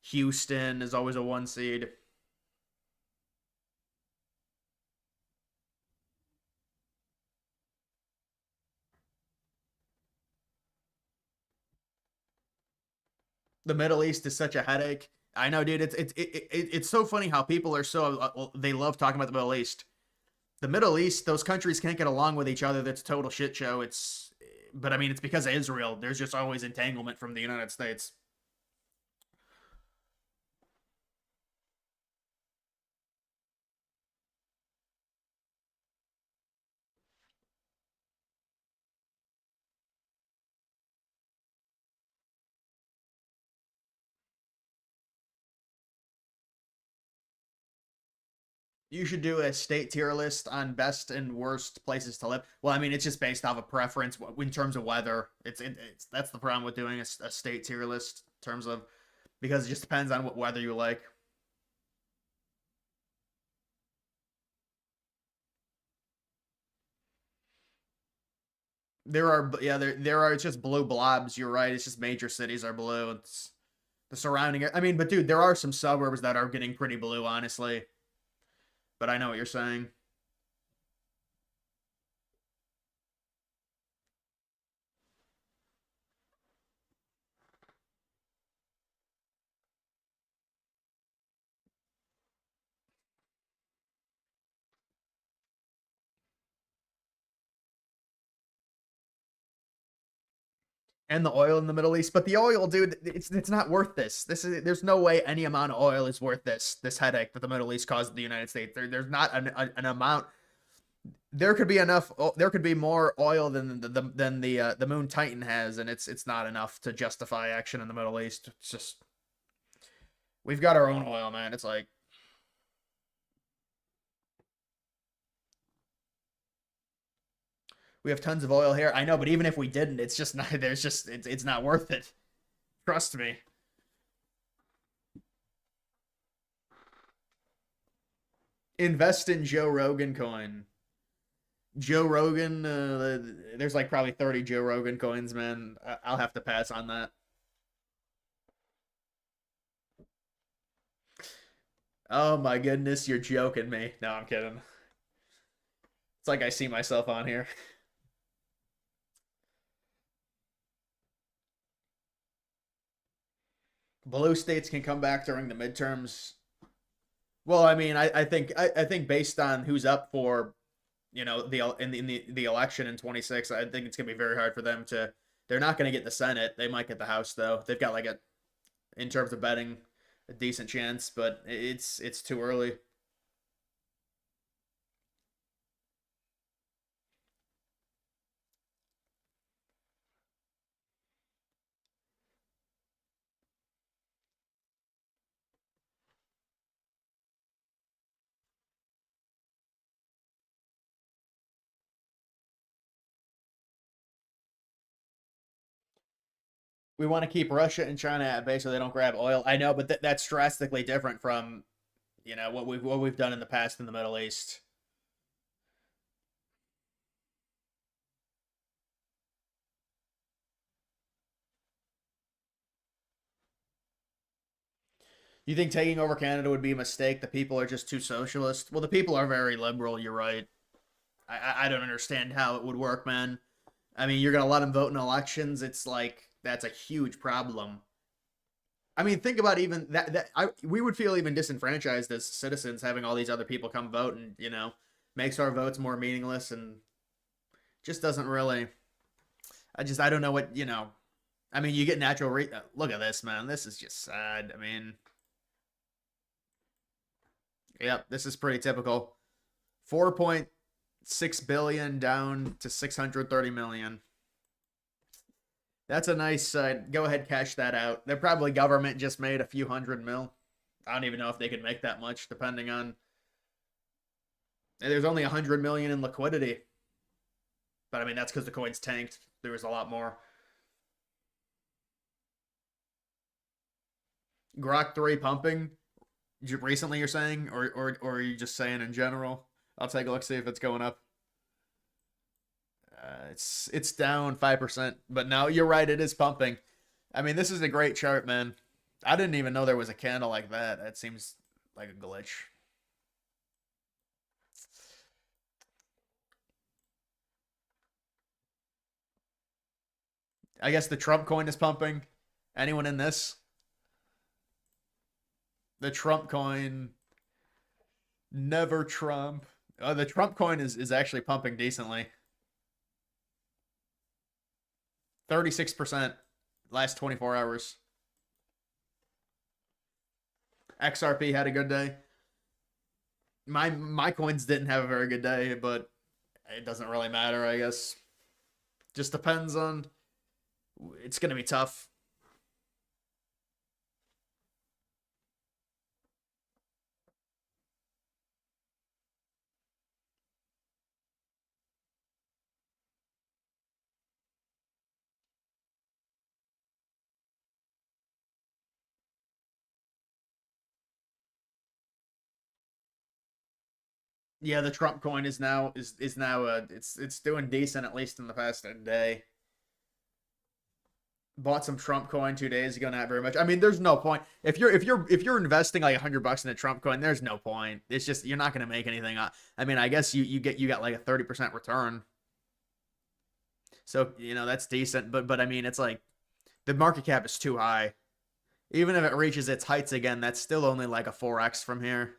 Houston is always a 1 seed. The Middle East is such a headache. I know, dude. It's so funny how people are so they love talking about the Middle East. The Middle East, those countries can't get along with each other. That's a total shit show. But I mean, it's because of Israel. There's just always entanglement from the United States. You should do a state tier list on best and worst places to live. Well, I mean, it's just based off of preference in terms of weather. It's that's the problem with doing a state tier list in terms of because it just depends on what weather you like. There are it's just blue blobs. You're right. It's just major cities are blue. It's the surrounding. I mean, but dude, there are some suburbs that are getting pretty blue, honestly. But I know what you're saying. And the oil in the Middle East. But the oil, dude, it's not worth this. There's no way any amount of oil is worth this headache that the Middle East caused the United States. There's not an amount. There could be enough. There could be more oil than the Moon Titan has, and it's not enough to justify action in the Middle East. It's just we've got our own oil, man. It's like we have tons of oil here. I know, but even if we didn't, it's just not. There's just it's not worth it. Trust me. Invest in Joe Rogan coin. Joe Rogan, there's like probably 30 Joe Rogan coins, man. I'll have to pass on that. Oh my goodness, you're joking me. No, I'm kidding. It's like I see myself on here. Blue states can come back during the midterms. Well, I mean, I think based on who's up for, the election in 26, I think it's gonna be very hard for them to. They're not gonna get the Senate. They might get the House though. They've got like in terms of betting, a decent chance, but it's too early. We want to keep Russia and China at bay so they don't grab oil. I know, but that's drastically different from what we've done in the past in the Middle East. You think taking over Canada would be a mistake? The people are just too socialist. Well, the people are very liberal. You're right. I don't understand how it would work, man. I mean, you're gonna let them vote in elections. It's like that's a huge problem. I mean, think about even we would feel even disenfranchised as citizens having all these other people come vote and makes our votes more meaningless and just doesn't really. I don't know what. I mean, you get natural. Look at this, man. This is just sad. I mean, yep, this is pretty typical. 4.6 billion down to 630 million. That's a nice. Go ahead, cash that out. They're probably government just made a few hundred mil. I don't even know if they could make that much, depending on. And there's only 100 million in liquidity, but I mean that's because the coins tanked. There was a lot more. Grok 3 pumping recently, you're saying, or are you just saying in general? I'll take a look, see if it's going up. It's down 5%, but no, you're right. It is pumping. I mean, this is a great chart, man. I didn't even know there was a candle like that. That seems like a glitch. I guess the Trump coin is pumping. Anyone in this? The Trump coin, never Trump. The Trump coin is actually pumping decently. 36% last 24 hours. XRP had a good day. My coins didn't have a very good day, but it doesn't really matter, I guess. Just depends on. It's gonna be tough. Yeah, the Trump coin is now it's doing decent at least in the past day. Bought some Trump coin 2 days ago, not very much. I mean, there's no point if you're investing like $100 in a Trump coin. There's no point. It's just you're not going to make anything. I mean, I guess you got like a 30% return, so that's decent. But I mean, it's like the market cap is too high. Even if it reaches its heights again, that's still only like a 4x from here.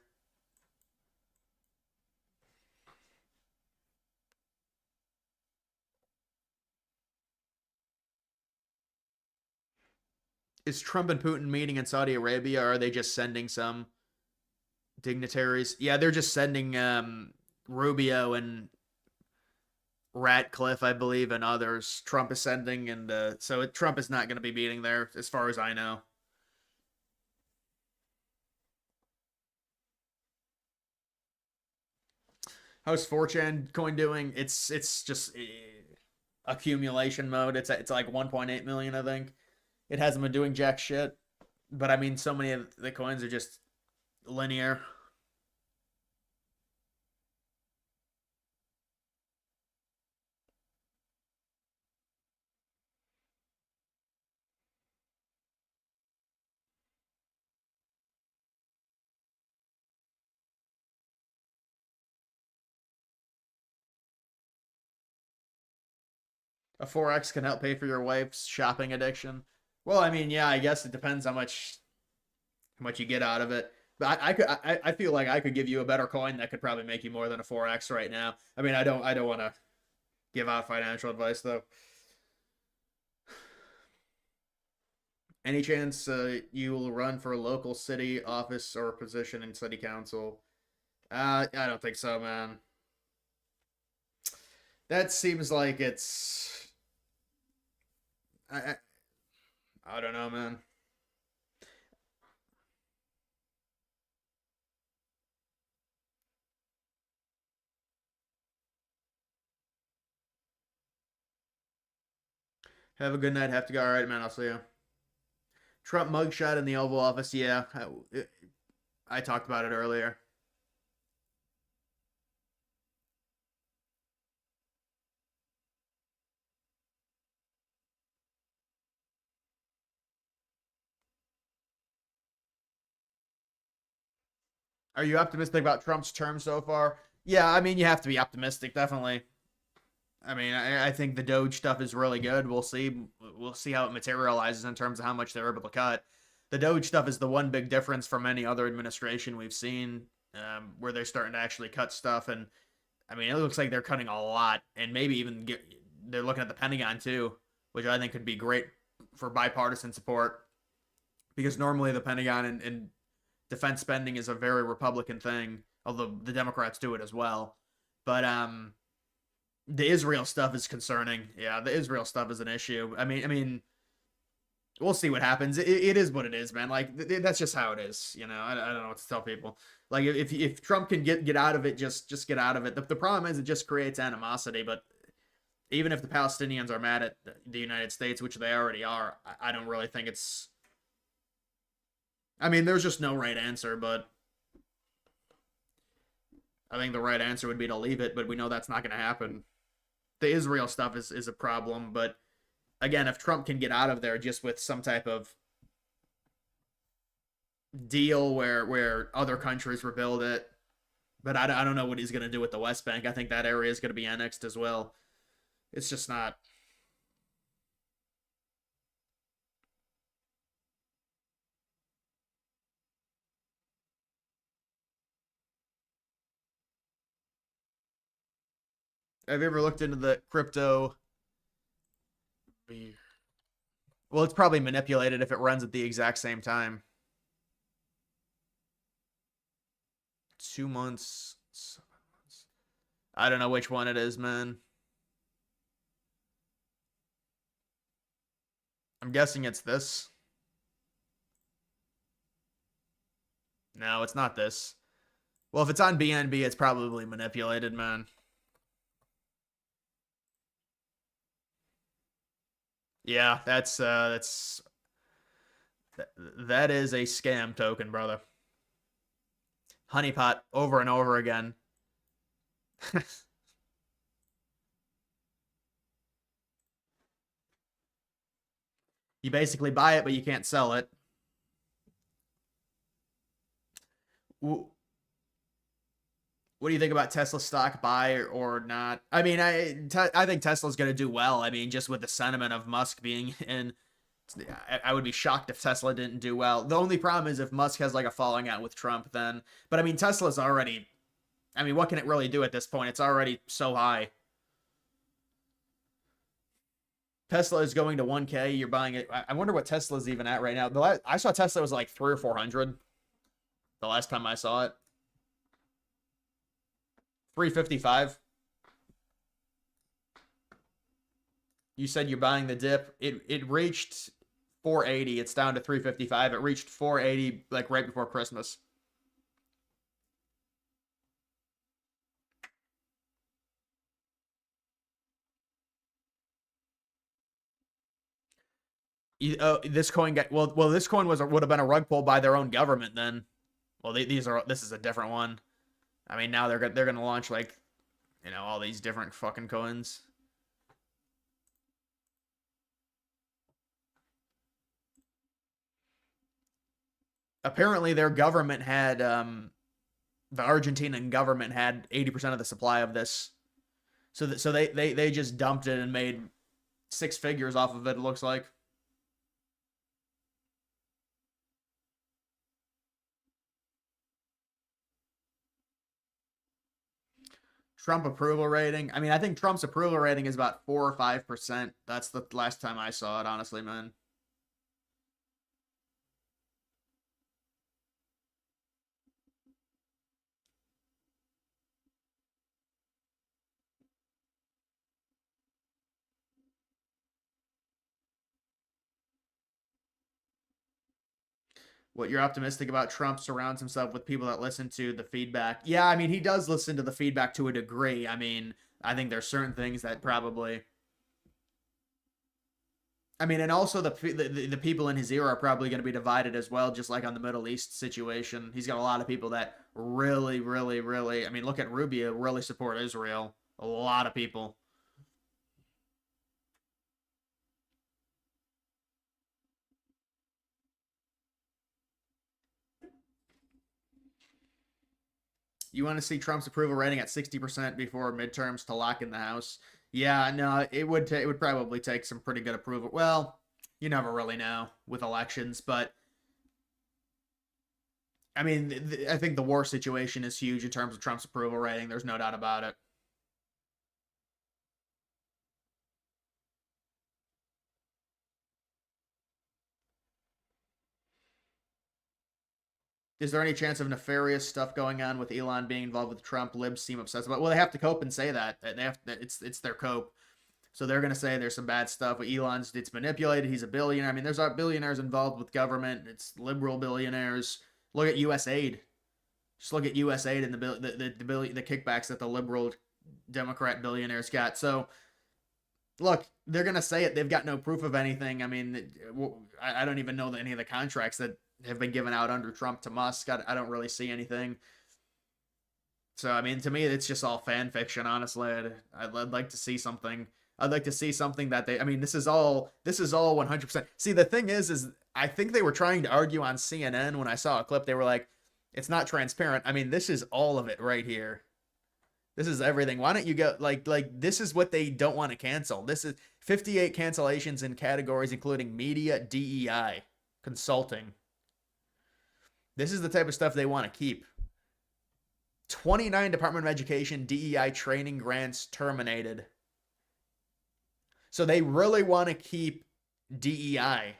Is Trump and Putin meeting in Saudi Arabia, or are they just sending some dignitaries? Yeah, they're just sending Rubio and Ratcliffe, I believe, and others. Trump is sending, and so Trump is not going to be meeting there, as far as I know. How's 4chan coin doing? It's just accumulation mode. It's like 1.8 million, I think. It hasn't been doing jack shit, but I mean, so many of the coins are just linear. A 4x can help pay for your wife's shopping addiction. Well, I mean, yeah, I guess it depends how much you get out of it. But I feel like I could give you a better coin that could probably make you more than a 4x right now. I mean, I don't want to give out financial advice though. Any chance you will run for a local city office or position in city council? I don't think so, man. That seems like it's I I don't know, man. Have a good night. Have to go. All right, man. I'll see you. Trump mugshot in the Oval Office. Yeah, I talked about it earlier. Are you optimistic about Trump's term so far? Yeah, I mean, you have to be optimistic, definitely. I mean, I think the Doge stuff is really good. We'll see. We'll see how it materializes in terms of how much they're able to cut. The Doge stuff is the one big difference from any other administration we've seen, where they're starting to actually cut stuff. And I mean, it looks like they're cutting a lot, and maybe even they're looking at the Pentagon too, which I think could be great for bipartisan support because normally the Pentagon and defense spending is a very Republican thing, although the Democrats do it as well. But the Israel stuff is concerning. Yeah, the Israel stuff is an issue. I mean, we'll see what happens. It is what it is, man. Like that's just how it is. I don't know what to tell people. Like if Trump can get out of it, just get out of it. The problem is it just creates animosity. But even if the Palestinians are mad at the United States, which they already are, I don't really think it's. I mean, there's just no right answer, but I think the right answer would be to leave it. But we know that's not going to happen. The Israel stuff is a problem, but again, if Trump can get out of there just with some type of deal where other countries rebuild it, but I don't know what he's going to do with the West Bank. I think that area is going to be annexed as well. It's just not. Have you ever looked into the crypto? Well, it's probably manipulated if it runs at the exact same time. 2 months. I don't know which one it is, man. I'm guessing it's this. No, it's not this. Well, if it's on BNB, it's probably manipulated, man. Yeah, that is a scam token, brother. Honeypot over and over again. You basically buy it, but you can't sell it. What do you think about Tesla stock, buy or not? I mean, I think Tesla's going to do well. I mean, just with the sentiment of Musk being in, I would be shocked if Tesla didn't do well. The only problem is if Musk has like a falling out with Trump, then. But I mean, Tesla's already. I mean, what can it really do at this point? It's already so high. Tesla is going to 1K. You're buying it. I wonder what Tesla's even at right now. I saw Tesla was like 300 or 400. The last time I saw it. 355. You said you're buying the dip. It reached 480. It's down to 355. It reached 480 like right before Christmas. This coin got well. This coin would have been a rug pull by their own government then. Well, this is a different one. I mean, now they're gonna launch like, all these different fucking coins. Apparently, their government had the Argentinian government had 80% of the supply of this, so they just dumped it and made 6 figures off of it. It looks like. Trump approval rating. I mean, I think Trump's approval rating is about 4 or 5%. That's the last time I saw it, honestly, man. What, you're optimistic about Trump surrounds himself with people that listen to the feedback. Yeah, I mean, he does listen to the feedback to a degree. I mean, I think there's certain things that probably. I mean, and also the people in his ear are probably going to be divided as well, just like on the Middle East situation. He's got a lot of people that really, really, really. I mean, look at Rubio, really support Israel. A lot of people. You want to see Trump's approval rating at 60% before midterms to lock in the House? Yeah, no, it would probably take some pretty good approval. Well, you never really know with elections, but I mean, I think the war situation is huge in terms of Trump's approval rating. There's no doubt about it. Is there any chance of nefarious stuff going on with Elon being involved with Trump? Libs seem obsessed about. Well, they have to cope and say that. They have it's their cope. So they're gonna say there's some bad stuff. Elon's it's manipulated. He's a billionaire. I mean, there's billionaires involved with government. It's liberal billionaires. Look at U.S. aid. Just look at U.S. aid and the kickbacks that the liberal Democrat billionaires got. So look, they're gonna say it. They've got no proof of anything. I mean, I don't even know that any of the contracts that have been given out under Trump to Musk. I don't really see anything. So I mean, to me, it's just all fan fiction. Honestly, I'd like to see something. I'd like to see something that they. I mean, this is all 100%. See, the thing is I think they were trying to argue on CNN when I saw a clip. They were like, "It's not transparent." I mean, this is all of it right here. This is everything. Why don't you go like this is what they don't want to cancel. This is 58 cancellations in categories including media, DEI, consulting. This is the type of stuff they want to keep. 29 Department of Education DEI training grants terminated. So they really want to keep DEI.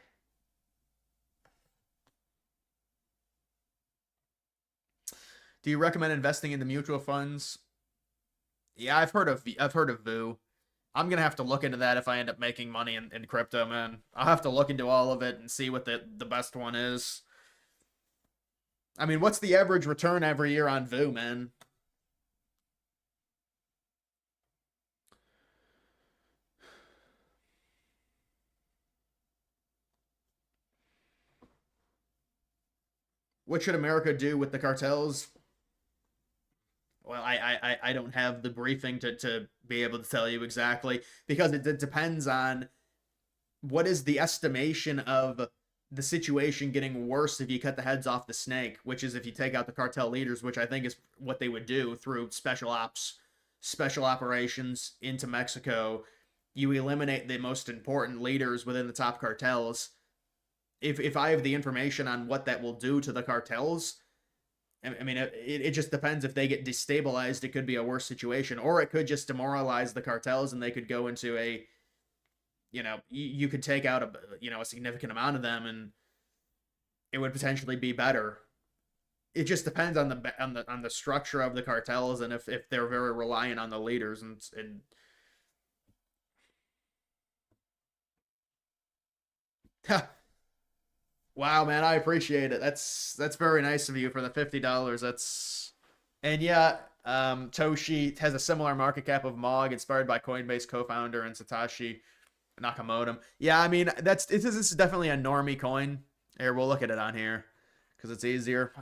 Do you recommend investing in the mutual funds? Yeah, I've heard of VU. I'm gonna have to look into that if I end up making money in crypto, man. I'll have to look into all of it and see what the best one is. I mean, what's the average return every year on VU, man? What should America do with the cartels? Well, I don't have the briefing to be able to tell you exactly because it depends on what is the estimation of the situation getting worse if you cut the heads off the snake, which is if you take out the cartel leaders, which I think is what they would do through special ops, special operations into Mexico. You eliminate the most important leaders within the top cartels. If I have the information on what that will do to the cartels, I mean, it just depends. If they get destabilized, it could be a worse situation, or it could just demoralize the cartels, and they could go into a, you could take out a significant amount of them, and it would potentially be better. It just depends on the structure of the cartels, and if they're very reliant on the leaders, and wow, man, I appreciate it. That's very nice of you for the $50. And yeah, Toshi has a similar market cap of Mog, inspired by Coinbase co-founder and Satoshi Nakamoto. Yeah, I mean this is definitely a normie coin. Here, we'll look at it on here because it's easier.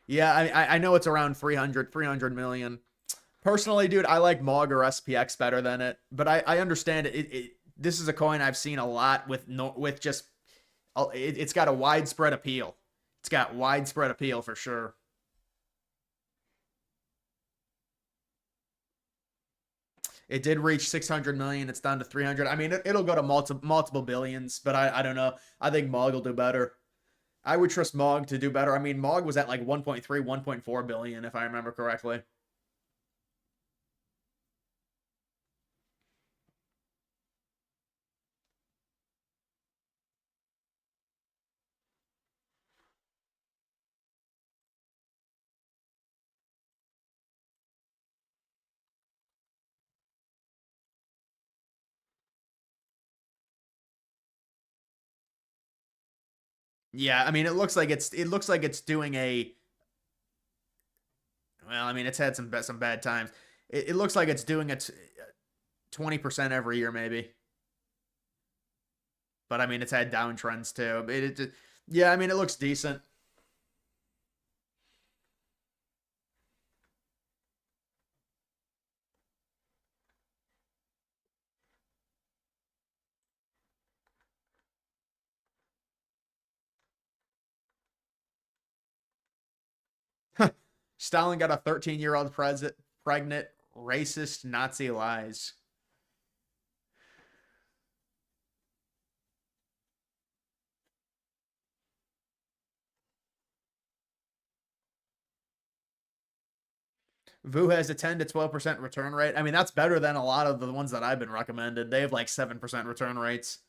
Yeah, I know it's around 300 million. Personally, dude, I like Mog or SPX better than it, but I understand it. This is a coin I've seen a lot with just it's got a widespread appeal. It's got widespread appeal for sure. It did reach 600 million. It's down to 300. I mean, it'll go to multiple billions, but I don't know. I think Mog will do better. I would trust Mog to do better. I mean, Mog was at like 1.3, 1.4 billion if I remember correctly. Yeah, I mean, it looks like it's doing a well, I mean, it's had some bad times. It looks like it's doing 20% every year maybe. But I mean, it's had downtrends too. Yeah, I mean, it looks decent. Stalin got a 13-year-old pregnant, racist Nazi lies. Vu has a 10 to 12% return rate. I mean, that's better than a lot of the ones that I've been recommended. They have like 7% return rates.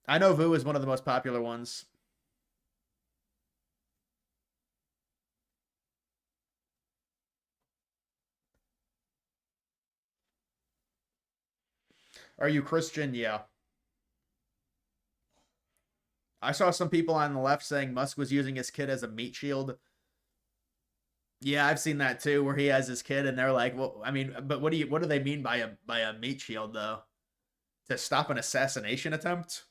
I know Vu is one of the most popular ones. Are you Christian? Yeah. I saw some people on the left saying Musk was using his kid as a meat shield. Yeah, I've seen that too, where he has his kid, and they're like, "Well, I mean, but what do they mean by a meat shield though? To stop an assassination attempt?"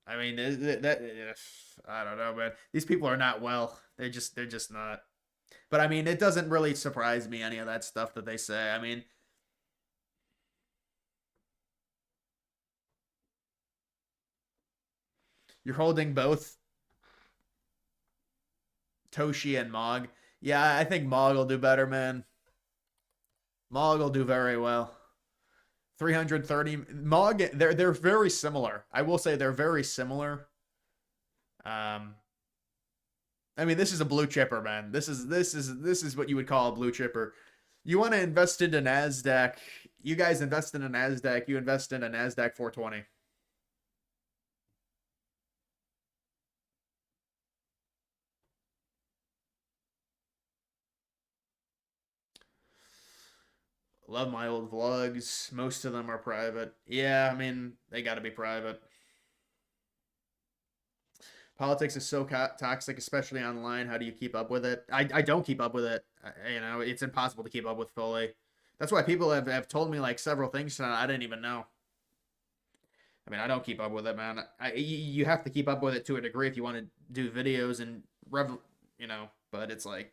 I mean, I don't know, man. These people are not well. They're just not. But I mean, it doesn't really surprise me any of that stuff that they say. I mean, you're holding both Toshi and Mog. Yeah, I think Mog will do better, man. Mog will do very well. 330 Mog, they're very similar. I will say they're very similar. Um I mean, this is a blue chipper, man. This is what you would call a blue chipper. You want to invest into Nasdaq? You guys invest in a Nasdaq. You invest in a Nasdaq 420. Love my old vlogs. Most of them are private. Yeah, I mean, they got to be private. Politics is so toxic, especially online. How do you keep up with it? I don't keep up with it. It's impossible to keep up with fully. That's why people have told me like several things tonight I didn't even know. I mean, I don't keep up with it, man. You have to keep up with it to a degree if you want to do videos and but it's like,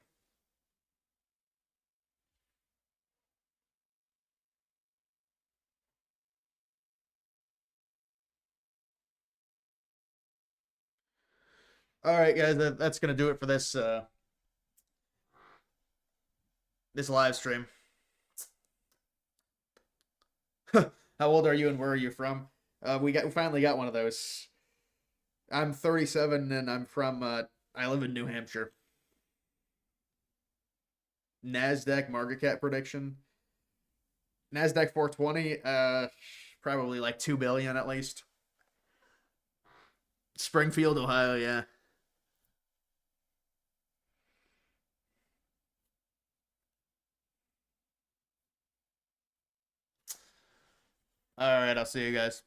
all right, guys, that's gonna do it for this live stream. How old are you and where are you from? We finally got one of those. I'm 37 and I'm from I live in New Hampshire. Nasdaq market cap prediction. Nasdaq 420 probably like 2 billion at least. Springfield, Ohio, yeah. All right, I'll see you guys.